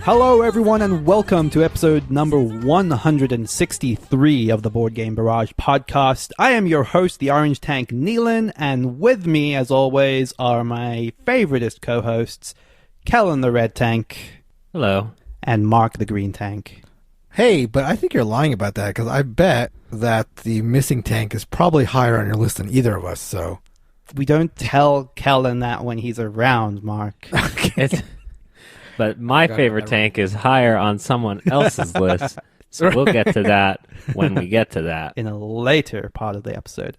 Hello everyone and welcome to episode number 163 of the Board Game Barrage podcast. I am your host, the Orange Tank Neelan, and with me as always are my favoritist co-hosts, Kellen the Red Tank. Hello. And Mark the Green Tank. Hey, but I think you're lying about that because I bet that the missing tank is probably higher on your list than either of us, so... We don't tell Kellen that when he's around, Mark. Okay. But my favorite tank is higher on someone else's list, so we'll get to that when we get to that. In a later part of the episode.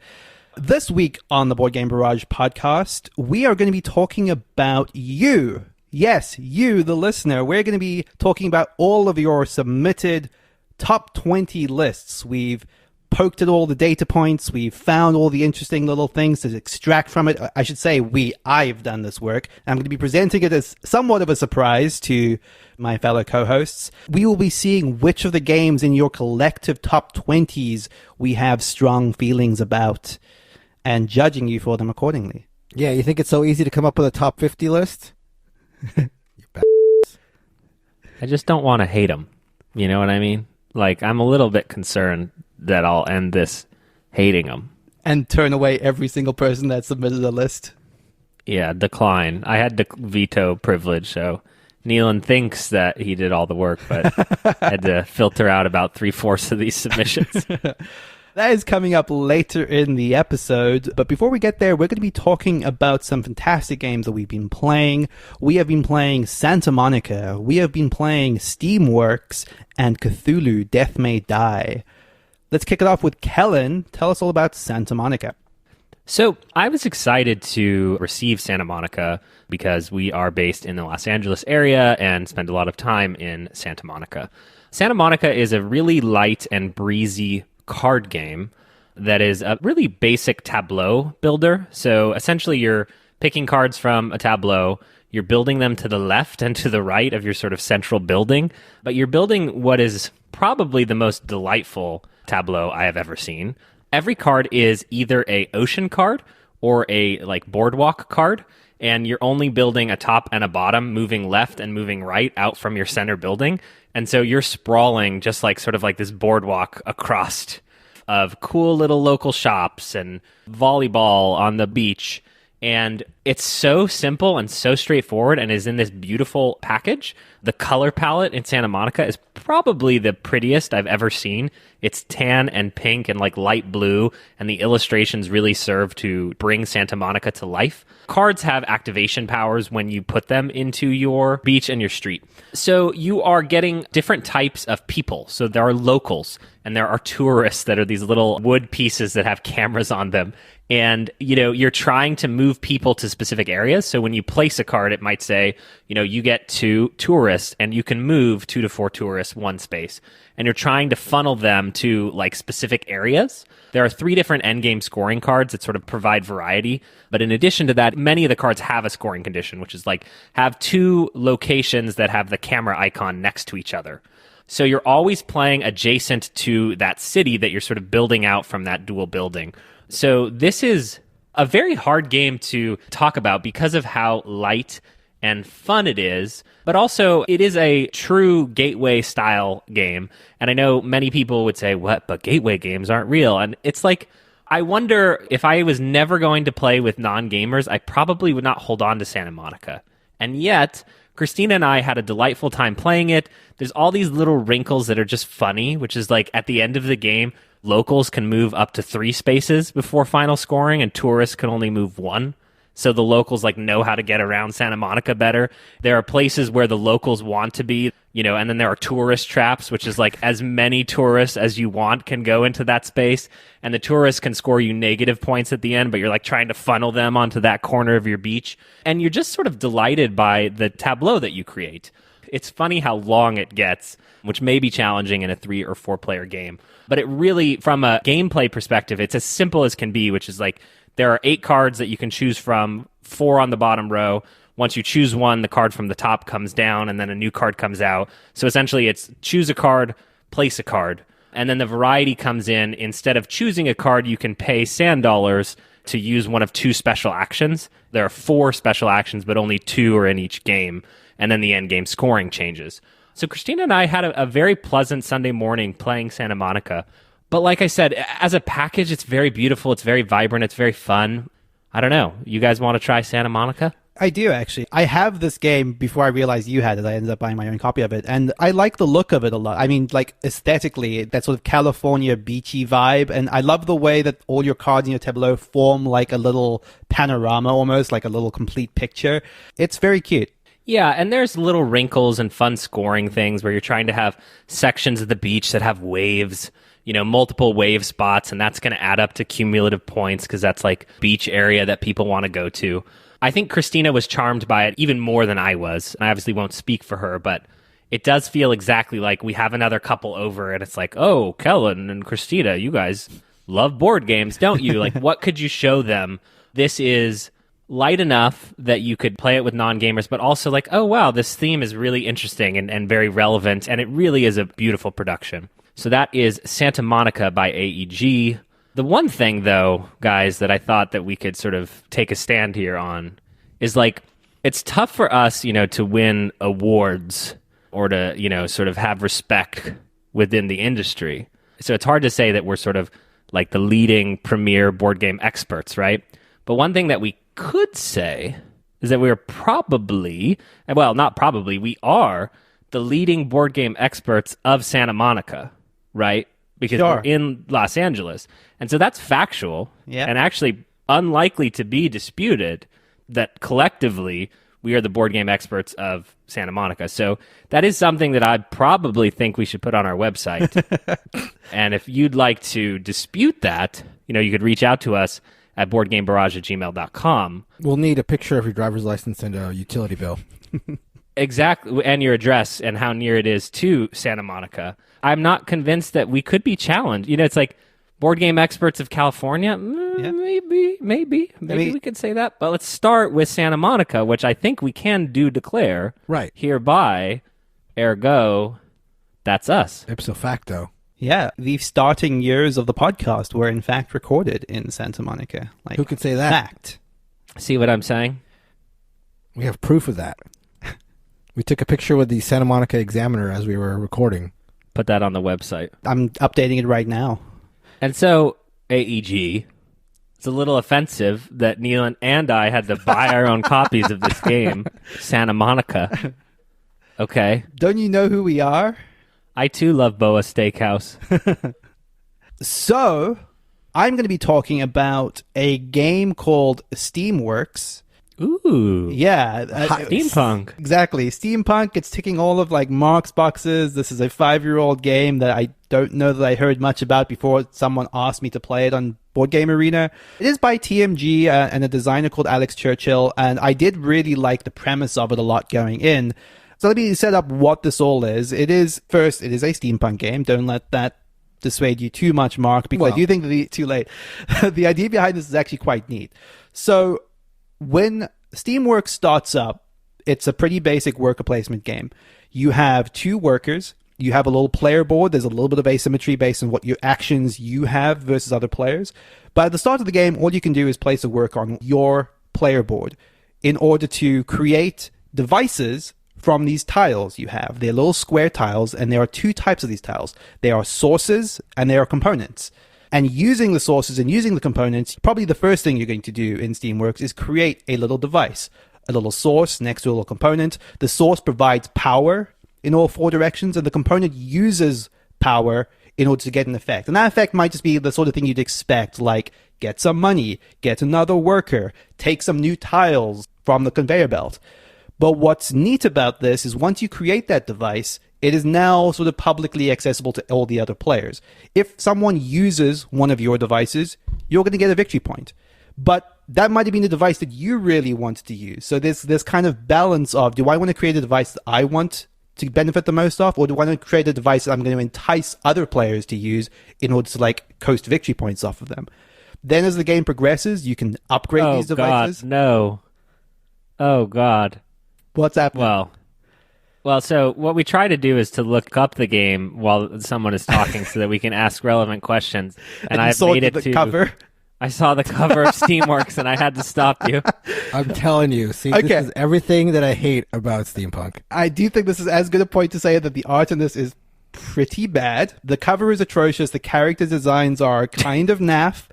This week on the Board Game Barrage podcast, we are going to be talking about you. Yes, you, the listener. We're going to be talking about all of your submitted top 20 lists. We've poked at all the data points. We've found all the interesting little things to extract from it. I should say I've done this work. I'm going to be presenting it as somewhat of a surprise to my fellow co-hosts. We will be seeing which of the games in your collective top 20s we have strong feelings about and judging you for them accordingly. Yeah, you think it's so easy to come up with a top 50 list? I just don't want to hate them. You know what I mean? Like, I'm a little bit concerned that I'll end this hating them. And turn away every single person that submitted a list. Yeah, decline. I had the veto privilege, so Neelan thinks that he did all the work, but I had to filter out about 3/4 of these submissions. That is coming up later in the episode. But before we get there, we're going to be talking about some fantastic games that we've been playing. We have been playing Santa Monica. We have been playing Steamworks and Cthulhu, Death May Die. Let's kick it off with Kellen. Tell us all about Santa Monica. So I was excited to receive Santa Monica because we are based in the Los Angeles area and spend a lot of time in Santa Monica. Santa Monica is a really light and breezy card game that is a really basic tableau builder. So essentially you're picking cards from a tableau, you're building them to the left and to the right of your sort of central building, but you're building what is probably the most delightful tableau I have ever seen. Every card is either a ocean card or a like boardwalk card, and you're only building a top and a bottom, moving left and moving right out from your center building. And so you're sprawling just like sort of like this boardwalk across of cool little local shops and volleyball on the beach. And it's so simple and so straightforward and is in this beautiful package. The color palette in Santa Monica is probably the prettiest I've ever seen. It's tan and pink and like light blue, and the illustrations really serve to bring Santa Monica to life. Cards have activation powers when you put them into your beach and your street. So you are getting different types of people. So there are locals and there are tourists that are these little wood pieces that have cameras on them. And, you know, you're trying to move people to specific areas. So when you place a card, it might say, you know, you get 2 tourists and you can move 2 to 4 tourists one space. And you're trying to funnel them to like specific areas. There are 3 different endgame scoring cards that sort of provide variety. But in addition to that, many of the cards have a scoring condition, which is like have 2 locations that have the camera icon next to each other. So you're always playing adjacent to that city that you're sort of building out from that dual building. So this is a very hard game to talk about because of how light and fun it is, but also it is a true gateway style game. And I know many people would say, what, but gateway games aren't real. And it's like, I wonder if I was never going to play with non-gamers, I probably would not hold on to Santa Monica. And yet, Christina and I had a delightful time playing it. There's all these little wrinkles that are just funny, which is like at the end of the game, locals can move up to 3 spaces before final scoring, and tourists can only move 1. So the locals like know how to get around Santa Monica better. There are places where the locals want to be, you know, and then there are tourist traps, which is like as many tourists as you want can go into that space. And the tourists can score you negative points at the end, but you're like trying to funnel them onto that corner of your beach. And you're just sort of delighted by the tableau that you create. It's funny how long it gets, which may be challenging in a 3 or 4 player game. But it really, from a gameplay perspective, it's as simple as can be, which is like there are 8 cards that you can choose from, 4 on the bottom row. Once you choose one, the card from the top comes down, and then a new card comes out. So essentially it's choose a card, place a card. And then the variety comes in. Instead of choosing a card, you can pay sand dollars to use one of 2 special actions. There are 4 special actions, but only 2 are in each game. and then the end game scoring changes. So Christina and I had a very pleasant Sunday morning playing Santa Monica. But like I said, as a package, it's very beautiful, it's very vibrant, it's very fun. I don't know. You guys want to try Santa Monica? I do, actually. I have this game before I realized you had it. I ended up buying my own copy of it. And I like the look of it a lot. I mean, like, aesthetically, that sort of California beachy vibe. And I love the way that all your cards in your tableau form like a little panorama, almost like a little complete picture. It's very cute. Yeah, and there's little wrinkles and fun scoring things where you're trying to have sections of the beach that have waves, multiple wave spots, and that's going to add up to cumulative points because that's like beach area that people want to go to. I think Christina was charmed by it even more than I was. And I obviously won't speak for her, but it does feel exactly like we have another couple over and it's like, oh, Kellen and Christina, you guys love board games, don't you? Like, what could you show them? This is light enough that you could play it with non-gamers, but also like, oh, wow, this theme is really interesting and very relevant, and it really is a beautiful production. So that is Santa Monica by AEG. The one thing, though, guys, that I thought that we could sort of take a stand here on is, like, it's tough for us, to win awards or to, sort of have respect within the industry. So it's hard to say that we're sort of like the leading premier board game experts, right? But one thing that we could say is that we're probably, well, not probably, we are the leading board game experts of Santa Monica, right? Because Sure. we're in Los Angeles. And so that's factual and actually unlikely to be disputed that collectively we are the board game experts of Santa Monica. So that is something that I probably think we should put on our website. And if you'd like to dispute that, you could reach out to us at boardgamebarrage@gmail.com. We'll need a picture of your driver's license and a utility bill. Exactly, and your address and how near it is to Santa Monica. I'm not convinced that we could be challenged. It's like board game experts of California. Maybe we could say that. But let's start with Santa Monica, which I think we can declare. Right. Hereby, ergo, that's us. Ipso facto. Yeah, the starting years of the podcast were in fact recorded in Santa Monica. Like, Who can say that? Fact. See what I'm saying? We have proof of that. We took a picture with the Santa Monica Examiner as we were recording. Put that on the website. I'm updating it right now. And so, AEG, it's a little offensive that Neil and I had to buy our own copies of this game, Santa Monica. Okay. Don't you know who we are? I too love Boa Steakhouse. So, I'm going to be talking about a game called Steamworks. Ooh. Yeah. Steampunk. Exactly. Steampunk. It's ticking all of like Mark's boxes. This is a 5-year-old game that I don't know that I heard much about before someone asked me to play it on Board Game Arena. It is by TMG and a designer called Alex Churchill, and I did really like the premise of it a lot going in. So let me set up what this all is. It is a steampunk game. Don't let that dissuade you too much, Mark, because I do think that too late. The idea behind this is actually quite neat. So when Steamworks starts up, it's a pretty basic worker placement game. You have 2 workers. You have a little player board. There's a little bit of asymmetry based on what your actions you have versus other players. But at the start of the game, all you can do is place a worker on your player board in order to create devices from these tiles you have. They're little square tiles, and there are 2 types of these tiles. There are sources and there are components. And using the sources and using the components, probably the first thing you're going to do in Steamworks is create a little device. A little source next to a little component. The source provides power in all 4 directions, and the component uses power in order to get an effect. And that effect might just be the sort of thing you'd expect, like get some money, get another worker, take some new tiles from the conveyor belt. But what's neat about this is once you create that device, it is now sort of publicly accessible to all the other players. If someone uses one of your devices, you're going to get a victory point. But that might have been the device that you really wanted to use. So there's this kind of balance of, do I want to create a device that I want to benefit the most of, or do I want to create a device that I'm going to entice other players to use in order to like coast victory points off of them? Then as the game progresses, you can upgrade these devices. Oh, God, no. Oh, God. What's happening? Well, so what we try to do is to look up the game while someone is talking so that we can ask relevant questions. And I've made it to cover. I saw the cover of Steamworks and I had to stop you. I'm telling you. See, Okay. this is everything that I hate about steampunk. I do think this is as good a point to say that the art in this is pretty bad. The cover is atrocious. The character designs are kind of naff.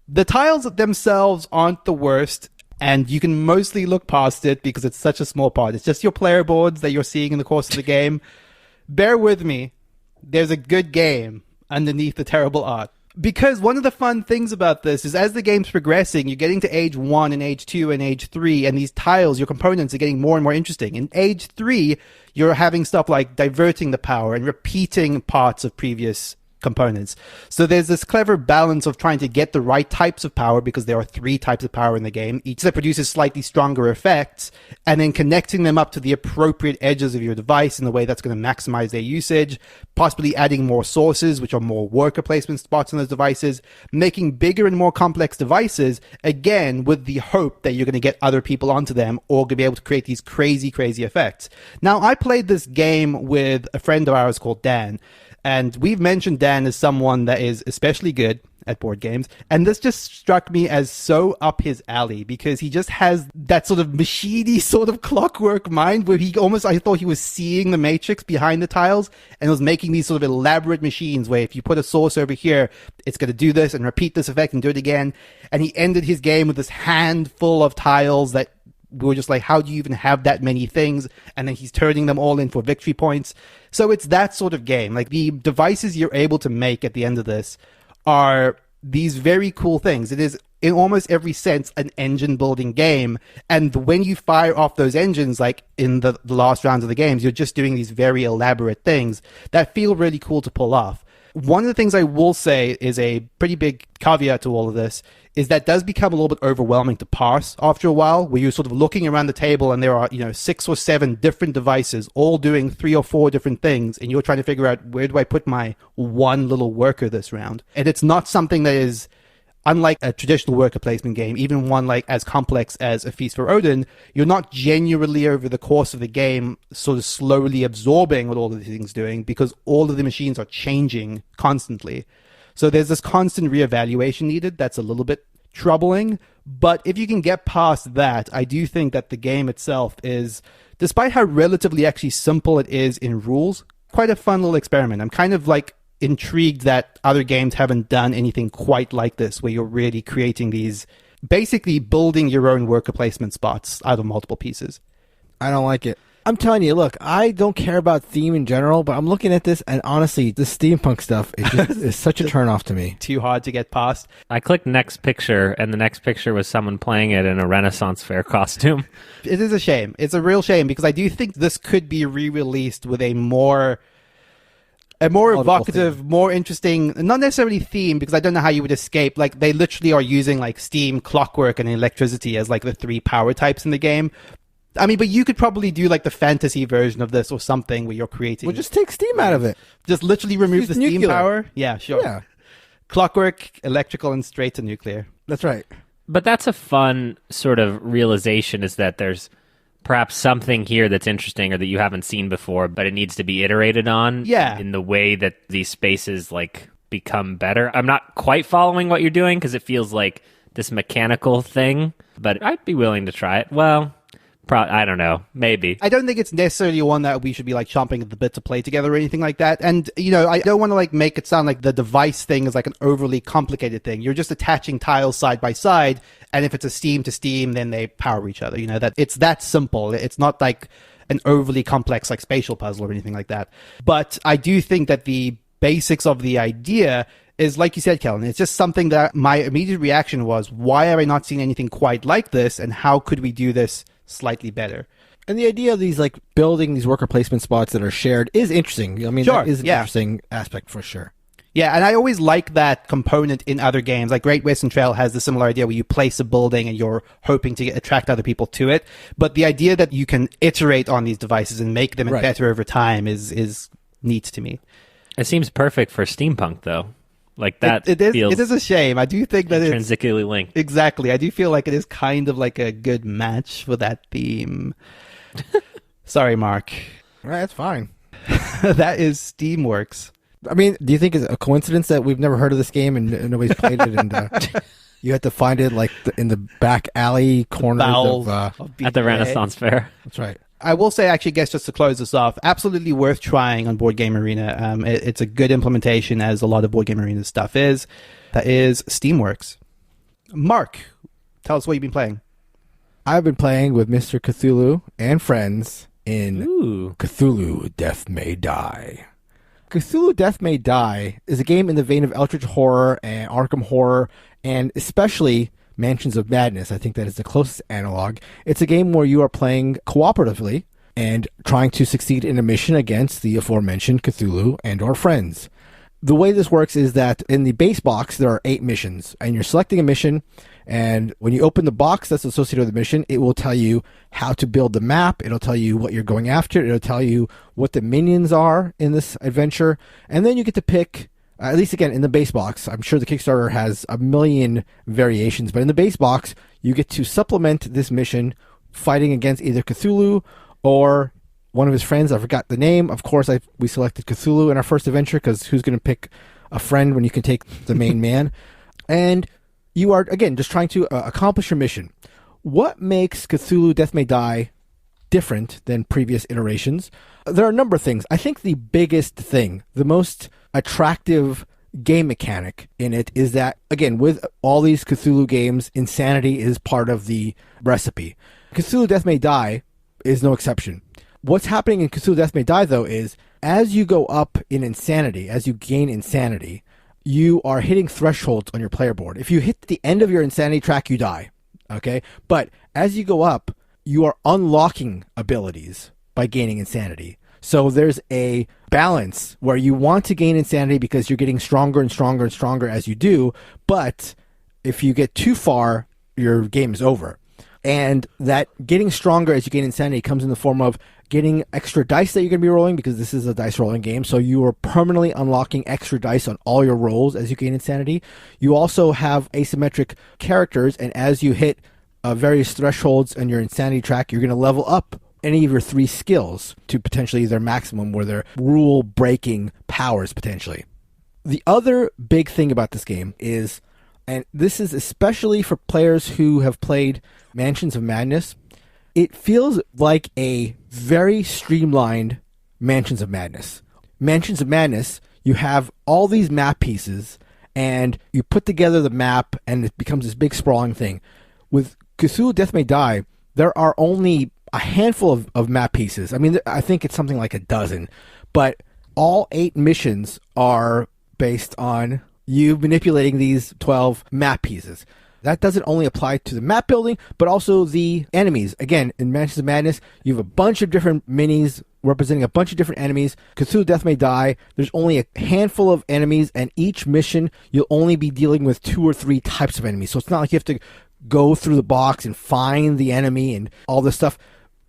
The tiles themselves aren't the worst, and you can mostly look past it because it's such a small part. It's just your player boards that you're seeing in the course of the game. Bear with me. There's a good game underneath the terrible art. Because one of the fun things about this is as the game's progressing, you're getting to age 1 and age 2 and age 3, and these tiles, your components, are getting more and more interesting. In age 3, you're having stuff like diverting the power and repeating parts of previous components. So there's this clever balance of trying to get the right types of power, because there are 3 types of power in the game, each that produces slightly stronger effects, and then connecting them up to the appropriate edges of your device in a way that's going to maximize their usage, possibly adding more sources, which are more worker placement spots on those devices, making bigger and more complex devices, again, with the hope that you're going to get other people onto them or going to be able to create these crazy, crazy effects. Now, I played this game with a friend of ours called Dan, and we've mentioned Dan as someone that is especially good at board games. And this just struck me as so up his alley, because he just has that sort of machiney sort of clockwork mind where he almost, I thought he was seeing the matrix behind the tiles and was making these sort of elaborate machines where if you put a source over here, it's going to do this and repeat this effect and do it again. And he ended his game with this handful of tiles that we were just like, how do you even have that many things? And then he's turning them all in for victory points. So it's that sort of game. Like, the devices you're able to make at the end of this are these very cool things. It is, in almost every sense, an engine building game. And when you fire off those engines, like in the last rounds of the games, you're just doing these very elaborate things that feel really cool to pull off. One of the things I will say is a pretty big caveat to all of this is that does become a little bit overwhelming to parse after a while, where you're sort of looking around the table and there are, 6 or 7 different devices all doing 3 or 4 different things, and you're trying to figure out, where do I put my one little worker this round? And it's not something that is, unlike a traditional worker placement game, even one like as complex as A Feast for Odin, you're not genuinely over the course of the game sort of slowly absorbing what all of these things doing, because all of the machines are changing constantly. So there's this constant reevaluation needed that's a little bit troubling. But if you can get past that, I do think that the game itself is, despite how relatively actually simple it is in rules, quite a fun little experiment. I'm kind of like intrigued that other games haven't done anything quite like this, where you're really creating these, basically building your own worker placement spots out of multiple pieces. I don't like it. I'm telling you, look, I don't care about theme in general, but I'm looking at this, and honestly, the steampunk stuff is such a turnoff to me. Too hard to get past. I clicked next picture, and the next picture was someone playing it in a Renaissance fair costume. It is a shame. It's a real shame, because I do think this could be re-released with a more evocative, theme. More interesting, not necessarily theme, because I don't know how you would escape. Like, they literally are using like steam, clockwork, and electricity as like the 3 power types in the game. I mean, but you could probably do like the fantasy version of this or something where you're creating. Well, just take steam out of it. Just literally remove the steam power. Yeah, sure. Yeah. Clockwork, electrical, and straight to nuclear. That's right. But that's a fun sort of realization, is that there's perhaps something here that's interesting or that you haven't seen before, but it needs to be iterated on. Yeah. In the way that these spaces like become better. I'm not quite following what you're doing, because it feels like this mechanical thing, but I'd be willing to try it. Well, I don't know. Maybe. I don't think it's necessarily one that we should be like chomping at the bit to play together or anything like that. And, I don't want to like make it sound like the device thing is like an overly complicated thing. You're just attaching tiles side by side. And if it's a steam to steam, then they power each other. That it's that simple. It's not like an overly complex like spatial puzzle or anything like that. But I do think that the basics of the idea is, like you said, Kellen, it's just something that my immediate reaction was, why have I not seen anything quite like this? And how could we do this slightly better? And the idea of these like building these worker placement spots that are shared is interesting. I mean, sure, that is an interesting aspect for sure. Yeah, and I always like that component in other games. Like Great Western Trail has the similar idea where you place a building and you're hoping to attract other people to it. But the idea that you can iterate on these devices and make them better over time is neat to me. It seems perfect for steampunk, though. Like that, it is a shame. I do think that intrinsically linked. Exactly. I do feel like it is kind of like a good match for that theme. Sorry, Mark. That's fine. That is Steamworks. I mean, do you think it's a coincidence that we've never heard of this game and nobody's played it? And You have to find it like in the back alley corners Bowels of of At the BGB. Renaissance Fair. That's right. I will say, actually, guess just to close this off, absolutely worth trying on Board Game Arena. It's a good implementation, as a lot of Board Game Arena stuff is. That is Steamworks. Mark, tell us what you've been playing. I've been playing with Mr. Cthulhu and friends in Ooh. Cthulhu Death May Die. Cthulhu Death May Die is a game in the vein of Eldritch Horror and Arkham Horror, and especially Mansions of Madness. I think that is the closest analog. It's a game where you are playing cooperatively and trying to succeed in a mission against the aforementioned Cthulhu and or friends. The way this works is that in the base box, there are 8 missions, and you're selecting a mission, and when you open the box that's associated with the mission, it will tell you how to build the map, it'll tell you what you're going after, it'll tell you what the minions are in this adventure, and then you get to pick, at least again in the base box, I'm sure the Kickstarter has a million variations, but in the base box, you get to supplement this mission fighting against either Cthulhu or one of his friends. I forgot the name. Of course, we selected Cthulhu in our first adventure, because who's going to pick a friend when you can take the main man? And you are, again, just trying to accomplish your mission. What makes Cthulhu Death May Die different than previous iterations? There are a number of things. I think the biggest thing, the most attractive game mechanic in it is that, again, with all these Cthulhu games, insanity is part of the recipe. Cthulhu Death May Die is no exception. What's happening in Cthulhu Death May Die, though, is as you go up in insanity, as you gain insanity, you are hitting thresholds on your player board. If you hit the end of your insanity track, you die. Okay? But as you go up, you are unlocking abilities by gaining insanity. So there's a balance where you want to gain insanity because you're getting stronger and stronger and stronger as you do. But if you get too far, your game is over. And that getting stronger as you gain insanity comes in the form of getting extra dice that you're going to be rolling, because this is a dice rolling game. So you are permanently unlocking extra dice on all your rolls as you gain insanity. You also have asymmetric characters, and as you hit various thresholds on your insanity track, you're going to level up any of your 3 skills to potentially their maximum, where they're rule-breaking powers potentially. The other big thing about this game is, and this is especially for players who have played Mansions of Madness, it feels like a very streamlined Mansions of Madness. Mansions of Madness, you have all these map pieces, and you put together the map, and it becomes this big sprawling thing. With Cthulhu Death May Die, there are only a handful of map pieces. I mean, I think it's something like a dozen, but all 8 missions are based on you manipulating these 12 map pieces. That doesn't only apply to the map building, but also the enemies. Again, in Mansions of Madness, you have a bunch of different minis representing a bunch of different enemies. Cthulhu Death May Die, there's only a handful of enemies, and each mission, you'll only be dealing with 2 or 3 types of enemies. So it's not like you have to go through the box and find the enemy and all this stuff.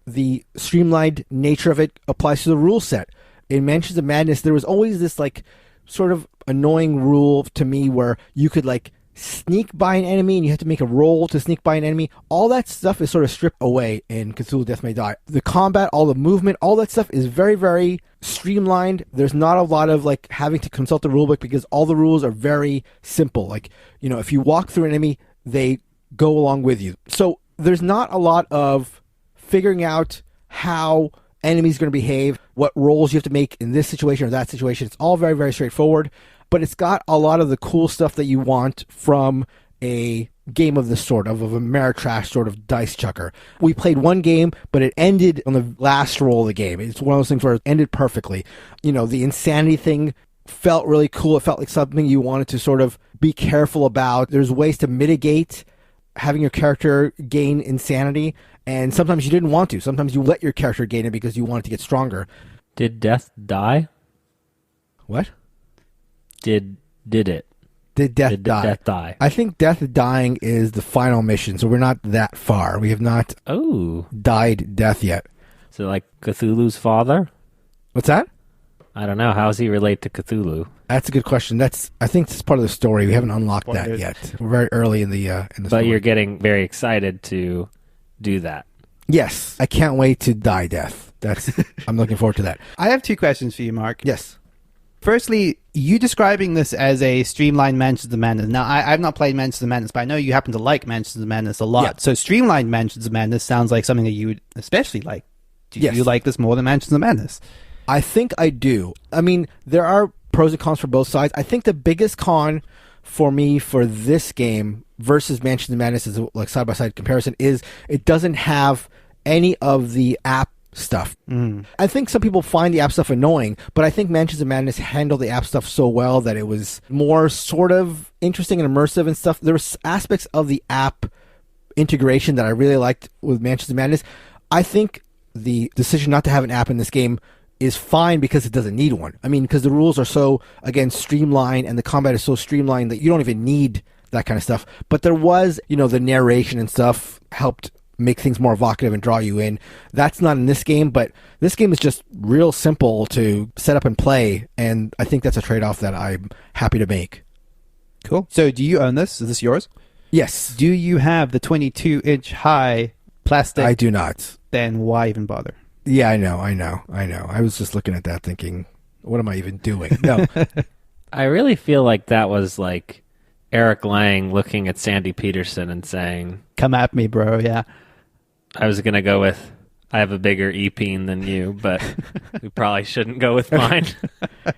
The streamlined nature of it applies to the rule set. In Mansions of Madness, there was always this like sort of annoying rule to me where you could like sneak by an enemy and you have to make a roll to sneak by an enemy. All that stuff is sort of stripped away in Cthulhu Death May Die. The combat, all the movement, all that stuff is very, very streamlined. There's not a lot of like having to consult the rulebook, because all the rules are very simple. Like, you know, if you walk through an enemy, they go along with you. So there's not a lot of figuring out how enemies are going to behave, what rolls you have to make in this situation or that situation. It's all very, very straightforward, but it's got a lot of the cool stuff that you want from a game of this sort, of a Ameritrash sort of dice chucker. We played one game, but it ended on the last roll of the game. It's one of those things where it ended perfectly. You know, the insanity thing felt really cool. It felt like something you wanted to sort of be careful about. There's ways to mitigate having your character gain insanity, and sometimes you didn't want to. Sometimes you let your character gain it because you wanted to get stronger. Did death die? What? Did it? Did death die? Did death die? I think death dying is the final mission, so we're not that far. We have not died death yet. So like Cthulhu's father? What's that? I don't know. How does he relate to Cthulhu? That's a good question. I think that's part of the story. We haven't unlocked that yet. We're very early in the story. But you're getting very excited to do that. Yes. I can't wait to die death. I'm looking forward to that. I have 2 questions for you, Mark. Yes. Firstly, you describing this as a streamlined Mansions of Madness. Now, I've not played Mansions of Madness, but I know you happen to like Mansions of Madness a lot. Yeah. So streamlined Mansions of Madness sounds like something that you would especially like. Do you like this more than Mansions of Madness? I think I do. I mean, there are pros and cons for both sides. I think the biggest con for me for this game versus Mansions of Madness is like side-by-side comparison is it doesn't have any of the app stuff. I think some people find the app stuff annoying, but I think Mansions of Madness handled the app stuff so well that it was more sort of interesting and immersive and stuff. There were aspects of the app integration that I really liked with Mansions of Madness. I think the decision not to have an app in this game is fine because it doesn't need one. I mean, because the rules are so, again, streamlined and the combat is so streamlined that you don't even need that kind of stuff. But there was, the narration and stuff helped make things more evocative and draw you in. That's not in this game, but this game is just real simple to set up and play, and I think that's a trade-off that I'm happy to make. Cool. So do you own this? Is this yours? Yes. Do you have the 22-inch high plastic? I do not. Then why even bother? Yeah, I know. I was just looking at that thinking, what am I even doing? No. I really feel like that was like Eric Lang looking at Sandy Peterson and saying, "Come at me, bro." Yeah. I was going to go with, I have a bigger E-peen than you, but we probably shouldn't go with mine.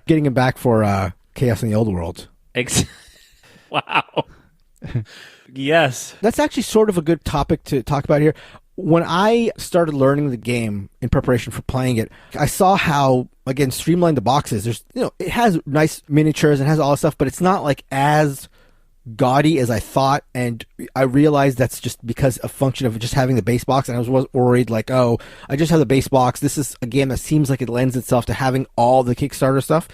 Getting him back for Chaos in the Old World. Wow. Yes. That's actually sort of a good topic to talk about here. When I started learning the game in preparation for playing it, I saw how, again, streamlined the boxes. There's, it has nice miniatures and has all this stuff, but it's not like as gaudy as I thought, and I realized that's just because a function of just having the base box, and I was worried like, oh, I just have the base box. This is a game that seems like it lends itself to having all the Kickstarter stuff.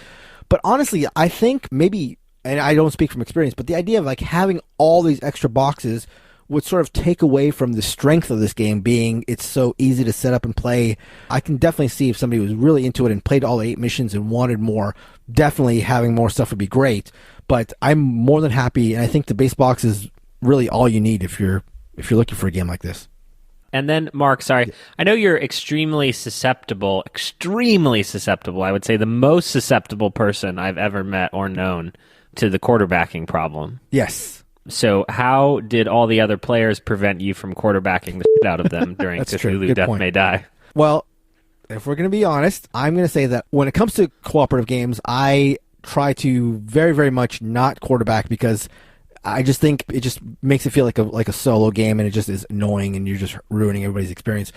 But honestly, I think maybe, and I don't speak from experience, but the idea of like having all these extra boxes would sort of take away from the strength of this game being it's so easy to set up and play. I can definitely see if somebody was really into it and played all 8 missions and wanted more, definitely having more stuff would be great. But I'm more than happy, and I think the base box is really all you need if you're looking for a game like this. And then, Mark, sorry, I know you're extremely susceptible, I would say the most susceptible person I've ever met or known to the quarterbacking problem. Yes. So how did all the other players prevent you from quarterbacking the shit out of them during Cthulhu Death May Die? Well, if we're going to be honest, I'm going to say that when it comes to cooperative games, I try to very, very much not quarterback because I just think it just makes it feel like a solo game, and it just is annoying, and you're just ruining everybody's experience.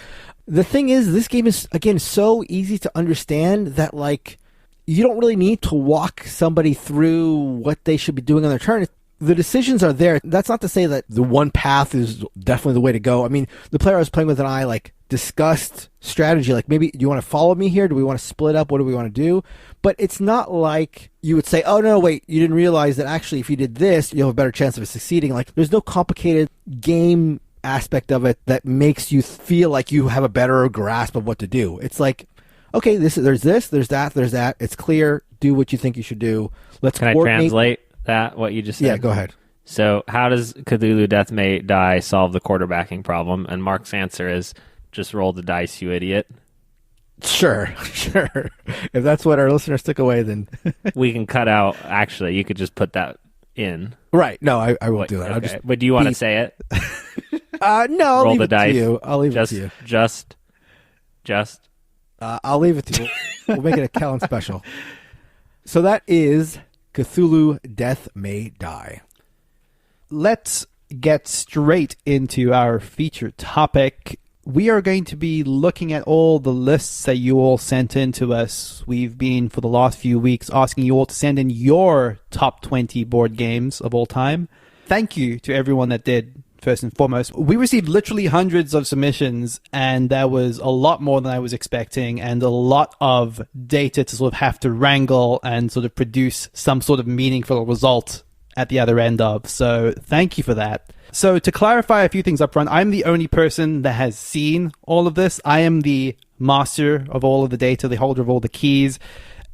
The thing is, this game is, again, so easy to understand that, like, you don't really need to walk somebody through what they should be doing on their turn. The decisions are there. That's not to say that the one path is definitely the way to go. I mean, the player I was playing with and I, like, discussed strategy. Like, maybe, do you want to follow me here? Do we want to split up? What do we want to do? But it's not like you would say, oh, no, wait, you didn't realize that actually if you did this, you have a better chance of it succeeding. Like, there's no complicated game aspect of it that makes you feel like you have a better grasp of what to do. It's like, okay, there's that. It's clear. Do what you think you should do. Can I translate that, what you just said? Yeah, go ahead. So how does Cthulhu Death May Die solve the quarterbacking problem? And Mark's answer is, just roll the dice, you idiot. Sure. If that's what our listeners took away, then... We can cut out, actually, you could just put that in. Right. No, I won't do that. Okay. But do you want to say it? No, I'll roll leave the it dice. to you. I'll leave it to you. Just. I'll leave it to you. We'll make it a Callan special. So that is Cthulhu Death May Die. Let's get straight into our featured topic. We are going to be looking at all the lists that you all sent in to us. We've been, for the last few weeks, asking you all to send in your top 20 board games of all time. Thank you to everyone that did, first and foremost. We received literally hundreds of submissions, and that was a lot more than I was expecting, and a lot of data to sort of have to wrangle and sort of produce some sort of meaningful result at the other end of. So thank you for that. So to clarify a few things up front, I'm the only person that has seen all of this. I am the master of all of the data, the holder of all the keys.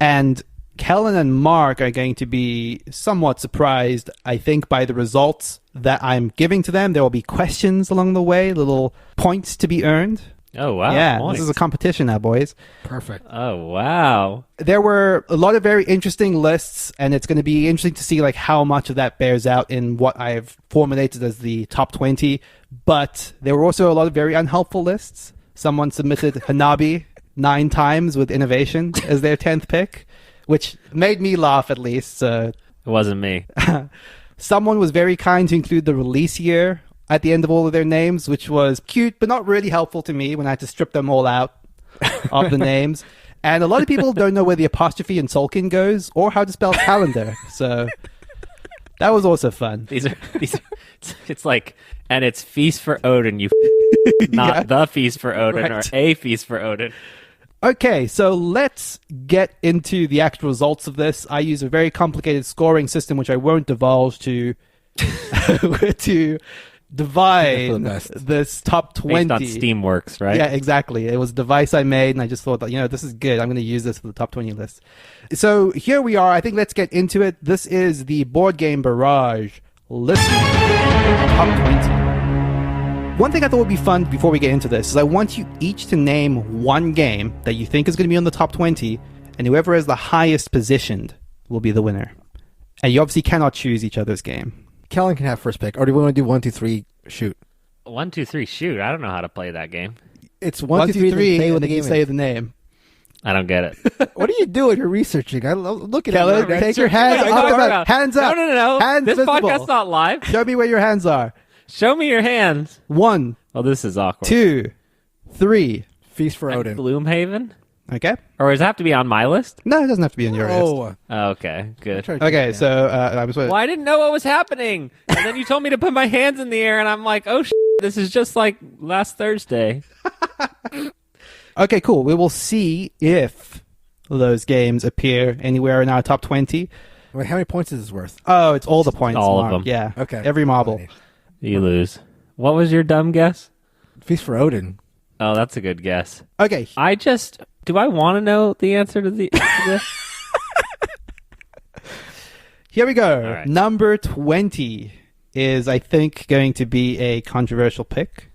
And Kellen and Mark are going to be somewhat surprised, I think, by the results that I'm giving to them. There will be questions along the way, little points to be earned. Oh, wow. Yeah, points. this is a competition now, boys. Perfect. Oh, wow. There were a lot of very interesting lists, and it's going to be interesting to see like how much of that bears out in what I've formulated as the top 20. But there were also a lot of very unhelpful lists. Someone submitted Hanabi 9 times with innovation as their 10th pick, which made me laugh at least. It wasn't me. Someone was very kind to include the release year at the end of all of their names, which was cute, but not really helpful to me when I had to strip them all out of the names. And a lot of people don't know where the apostrophe in Solkin goes or how to spell calendar. So that was also fun. These are it's like, and it's Feast for Odin, not the Feast for Odin Right. or a Feast for Odin. Okay, so let's get into the actual results of this. I use a very complicated scoring system, which I won't divulge to divide this top 20. Based on Steamworks, right? Yeah, exactly. It was a device I made, and I just thought that, this is good. I'm going to use this for the top 20 list. So here we are. I think let's get into it. This is the Board Game Barrage Listener Top 20. One thing I thought would be fun before we get into this is I want you each to name one game that you think is going to be on the top 20, and whoever is the highest positioned will be the winner. And you obviously cannot choose each other's game. Kellen can have first pick. Or do we want to do 1, 2, 3, shoot? 1, 2, 3, shoot. I don't know how to play that game. It's 1, 2, 3, say and what then the you game say is. the name. I don't get it. What are you doing? You're researching. I look at Kellen, it. take your hands What are you talking up. about? Hands up. No. Hands This visible. podcast's not live. Show me where your hands are. Show me your hands. 1, Oh, this is awkward. 2, 3. Feast for And Odin. Gloomhaven? Okay. Or does it have to be on my list? No, it doesn't have to be on your list. Oh. Oh, okay, good. Okay, so I was. Well, I didn't know what was happening. And then you told me to put my hands in the air, and I'm like, oh, this is just like last Thursday. Okay, cool. We will see if those games appear anywhere in our top 20. Wait, how many points is this worth? Oh, it's all the points. All of Mark. them. Yeah. Okay. Every marble. You lose. What was your dumb guess? Feast for Odin. Oh, that's a good guess. Okay. Do I want to know the answer to this? Here we go. All right. Number 20 is, I think, going to be a controversial pick.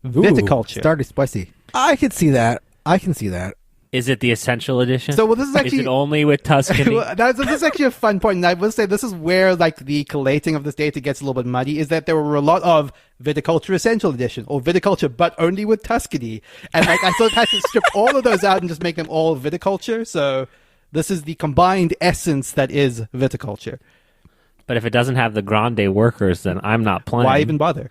Viticulture. Started spicy. I can see that. Is it the Essential Edition? So, well, this is Is actually... it only with Tuscany? This is actually a fun point, and I will say this is where like the collating of this data gets a little bit muddy, is that there were a lot of Viticulture Essential Edition, or Viticulture but only with Tuscany, and like I sort of had to strip all of those out and just make them all Viticulture, so this is the combined essence that is Viticulture. But if it doesn't have the Grande workers, then I'm not playing. Why even bother?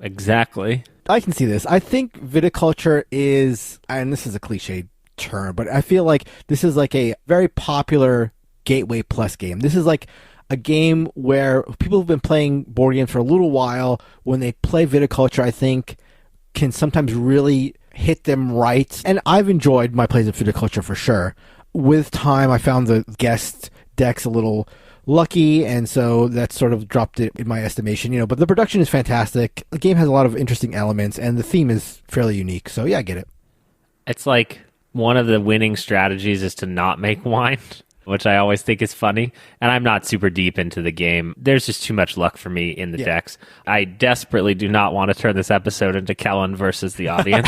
Exactly. I can see this. I think viticulture is, and this is a cliche term, but I feel like this is like a very popular Gateway Plus game. This is like a game where people have been playing board games for a little while. When they play viticulture, I think can sometimes really hit them right. And I've enjoyed my plays of viticulture for sure. With time, I found the guest decks a little lucky, and so that sort of dropped it in my estimation, but the production is fantastic. The game has a lot of interesting elements, and the theme is fairly unique. So yeah, I get it. It's like one of the winning strategies is to not make wine, which I always think is funny. And I'm not super deep into the game. There's just too much luck for me in the decks. I desperately do not want to turn this episode into Kellen versus the audience.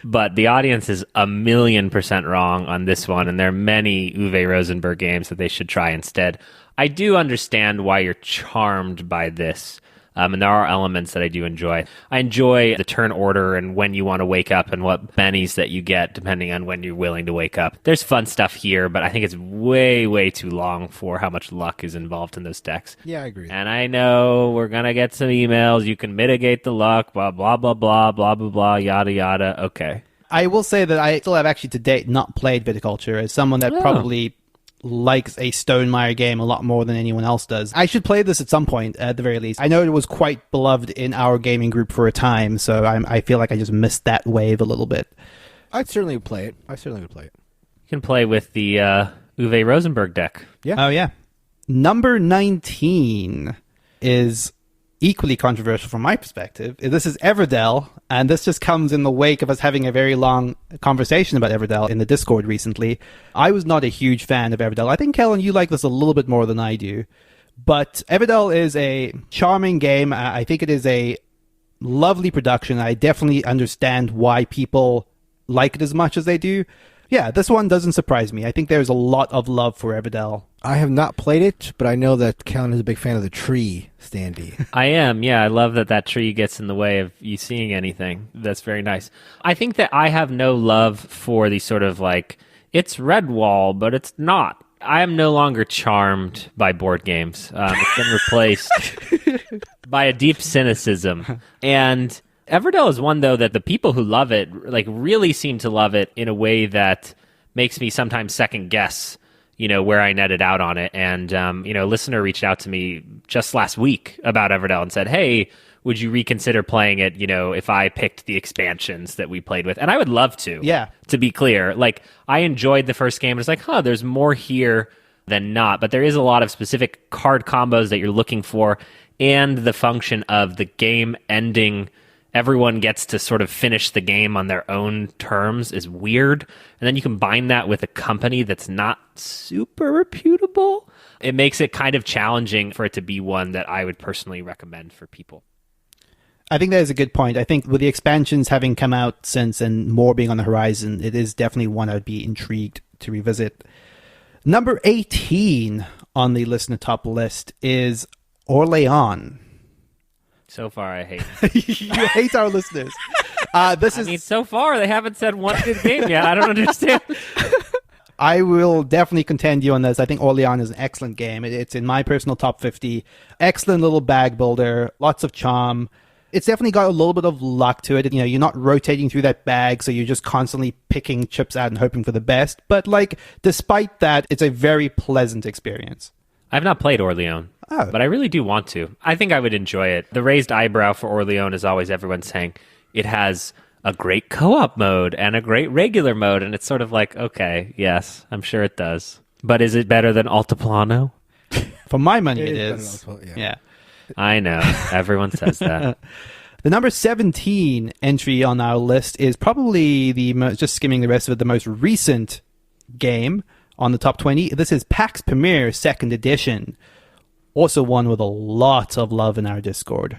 But the audience is 1,000,000% wrong on this one, and there are many Uwe Rosenberg games that they should try instead. I do understand why you're charmed by this. And there are elements that I do enjoy. I enjoy the turn order and when you want to wake up and what bennies that you get depending on when you're willing to wake up. There's fun stuff here, but I think it's way, way too long for how much luck is involved in those decks. Yeah, I agree. And I know we're going to get some emails. You can mitigate the luck, blah, blah, blah, blah, blah, blah, blah, yada, yada. Okay. I will say that I still have actually to date not played Viticulture as someone that probably likes a Stonemaier game a lot more than anyone else does. I should play this at some point, at the very least. I know it was quite beloved in our gaming group for a time, so I feel like I just missed that wave a little bit. I'd certainly play it. You can play with the Uwe Rosenberg deck. Yeah. Oh, yeah. Number 19 is equally controversial from my perspective. This is Everdell, and this just comes in the wake of us having a very long conversation about Everdell in the Discord recently. I was not a huge fan of Everdell. I think, Kellen, you like this a little bit more than I do. But Everdell is a charming game. I think it is a lovely production. I definitely understand why people like it as much as they do. Yeah, this one doesn't surprise me. I think there's a lot of love for Everdell. I have not played it, but I know that Kellen is a big fan of the tree, Standy. I am, yeah. I love that tree gets in the way of you seeing anything. That's very nice. I think that I have no love for the sort of like, it's Redwall, but it's not. I am no longer charmed by board games. It's been replaced by a deep cynicism. And Everdell is one, though, that the people who love it like really seem to love it in a way that makes me sometimes second guess, where I netted out on it. And, a listener reached out to me just last week about Everdell and said, hey, would you reconsider playing it, if I picked the expansions that we played with? And I would love to. Yeah. To be clear. Like, I enjoyed the first game. It's like, there's more here than not. But there is a lot of specific card combos that you're looking for. And the function of the game ending, everyone gets to sort of finish the game on their own terms is weird. And then you combine that with a company that's not super reputable. It makes it kind of challenging for it to be one that I would personally recommend for people. I think that is a good point. I think with the expansions having come out since and more being on the horizon, it is definitely one I'd be intrigued to revisit. Number 18 on the listener top list is Orléans. So far, I hate it. You hate our listeners. So far, they haven't said one good game yet. I don't understand. I will definitely contend you on this. I think Orléans is an excellent game. It's in my personal top 50. Excellent little bag builder. Lots of charm. It's definitely got a little bit of luck to it. You're not rotating through that bag, so you're just constantly picking chips out and hoping for the best. But, despite that, it's a very pleasant experience. I've not played Orléans, but I really do want to. I think I would enjoy it. The raised eyebrow for Orléans is always everyone saying it has a great co-op mode and a great regular mode, and it's sort of like, okay, yes, I'm sure it does. But is it better than Altiplano? For my money, it is. Yeah. I know. Everyone says that. The number 17 entry on our list is probably just skimming the rest of it, the most recent game on the top 20. This is PAX Pamir 2nd edition. Also one with a lot of love in our Discord.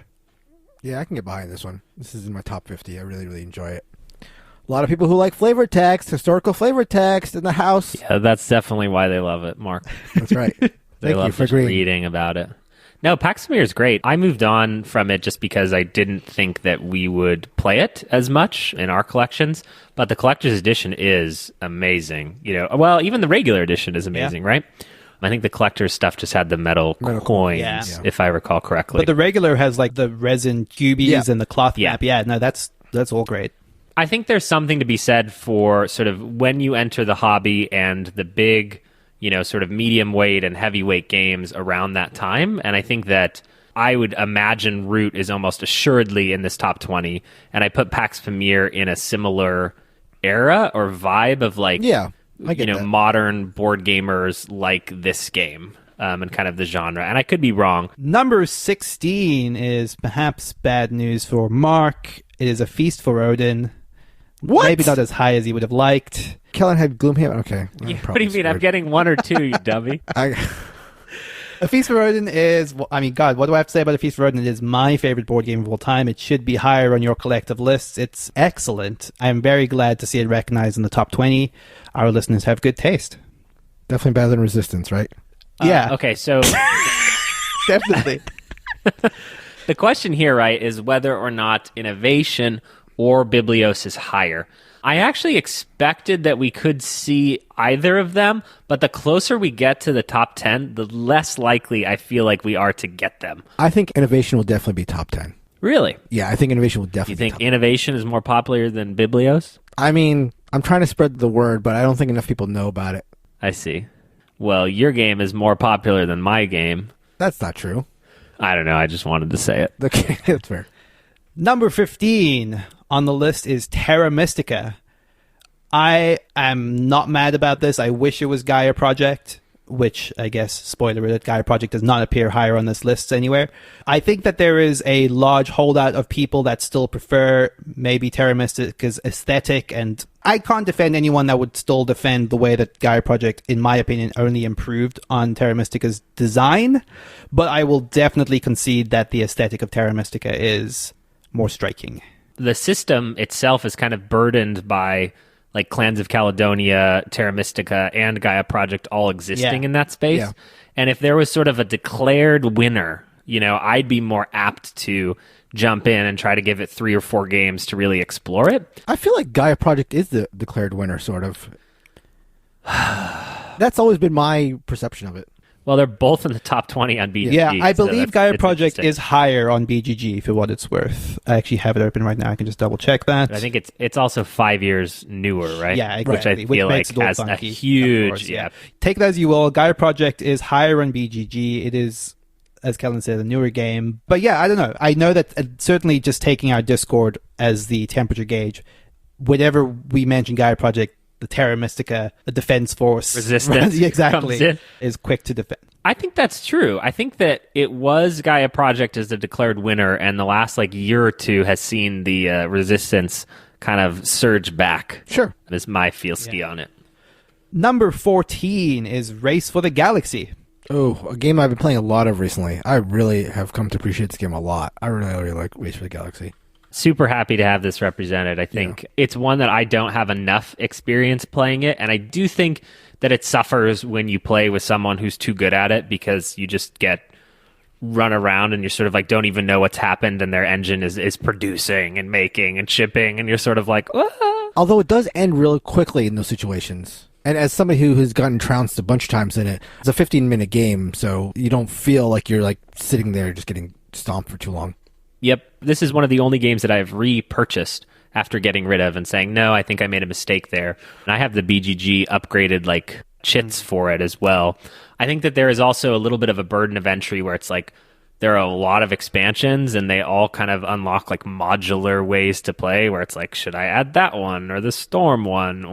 Yeah, I can get behind this one. This is in my top 50. I really, really enjoy it. A lot of people who like flavor text, historical flavor text in the house. Yeah, that's definitely why they love it, Mark. That's right. They love just reading about it. No, PAX Pamir is great. I moved on from it just because I didn't think that we would play it as much in our collections. But the collector's edition is amazing. Even the regular edition is amazing, right? I think the collector's stuff just had the metal coins, if I recall correctly. But the regular has the resin cubies and the cloth map. Yeah, no, that's all great. I think there's something to be said for sort of when you enter the hobby and the big, sort of medium weight and heavyweight games around that time. And I think that I would imagine Root is almost assuredly in this top 20. And I put PAX Pamir in a similar era or vibe of modern board gamers like this game and kind of the genre. And I could be wrong. Number 16 is perhaps bad news for Mark. It is A Feast for Odin. What? Maybe not as high as he would have liked. Kellen had Gloomhaven. Okay. What do you mean? I'm getting one or two, you dummy. A Feast for Odin is, God, what do I have to say about A Feast for Odin? It is my favorite board game of all time. It should be higher on your collective lists. It's excellent. I'm very glad to see it recognized in the top 20. Our listeners have good taste. Definitely better than Resistance, right? Yeah. Okay, so... Definitely. The question here, right, is whether or not innovation or Biblios is higher. I actually expected that we could see either of them, but the closer we get to the top 10, the less likely I feel like we are to get them. I think innovation will definitely be top 10. Really? Yeah, I think innovation will definitely be top 10. You think innovation is more popular than Biblios? I mean, I'm trying to spread the word, but I don't think enough people know about it. I see. Well, your game is more popular than my game. That's not true. I don't know. I just wanted to say it. Okay, that's fair. Number 15 on the list is Terra Mystica. I am not mad about this. I wish it was Gaia Project, which I guess, spoiler alert, Gaia Project does not appear higher on this list anywhere. I think that there is a large holdout of people that still prefer maybe Terra Mystica's aesthetic, and I can't defend anyone that would still defend the way that Gaia Project, in my opinion, only improved on Terra Mystica's design, but I will definitely concede that the aesthetic of Terra Mystica is more striking. The system itself is kind of burdened by like Clans of Caledonia, Terra Mystica, and Gaia Project all existing in that space. Yeah. And if there was sort of a declared winner, I'd be more apt to jump in and try to give it 3 or 4 games to really explore it. I feel like Gaia Project is the declared winner, sort of. That's always been my perception of it. Well, they're both in the top 20 on BGG. Yeah, I believe Gaia Project interesting. is higher on BGG for what it's worth. I actually have it open right now. I can just double check that. But I think it's also 5 years newer, right? Yeah, exactly. Which I feel makes like it all has a funky, huge, of course, Take that as you will. Gaia Project is higher on BGG. It is, as Kellen said, a newer game. But yeah, I don't know. I know that certainly just taking our Discord as the temperature gauge, whenever we mention Gaia Project, the Terra Mystica, the defense force, resistance exactly, comes in. Is quick to defend. I think that's true. I think that it was Gaia Project as the declared winner, and the last year or two has seen the resistance kind of surge back. Sure. That is my feelski on it. Number 14 is Race for the Galaxy. Oh, a game I've been playing a lot of recently. I really have come to appreciate this game a lot. I really like Race for the Galaxy. Super happy to have this represented. I think it's one that I don't have enough experience playing it, and I do think that it suffers when you play with someone who's too good at it, because you just get run around and you're sort of like don't even know what's happened, and their engine is producing and making and shipping, and you're sort of like, ah. Although it does end really quickly in those situations. And as somebody who has gotten trounced a bunch of times in it, it's a 15-minute game, so you don't feel like you're like sitting there just getting stomped for too long. Yep. This is one of the only games that I've repurchased after getting rid of and saying, no, I think I made a mistake there. And I have the BGG upgraded chits for it as well. I think that there is also a little bit of a burden of entry where it's like there are a lot of expansions and they all kind of unlock modular ways to play where it's like, should I add that one or the storm one?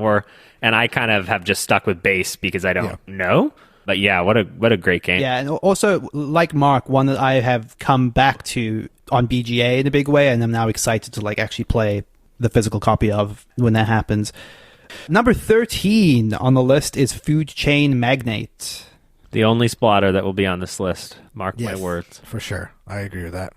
And I kind of have just stuck with base because I don't know. But yeah, what a great game. Yeah, and also, like Mark, one that I have come back to on BGA in a big way, and I'm now excited to actually play the physical copy of when that happens. Number 13 on the list is Food Chain Magnate. The only splatter that will be on this list. Mark my words. For sure. I agree with that.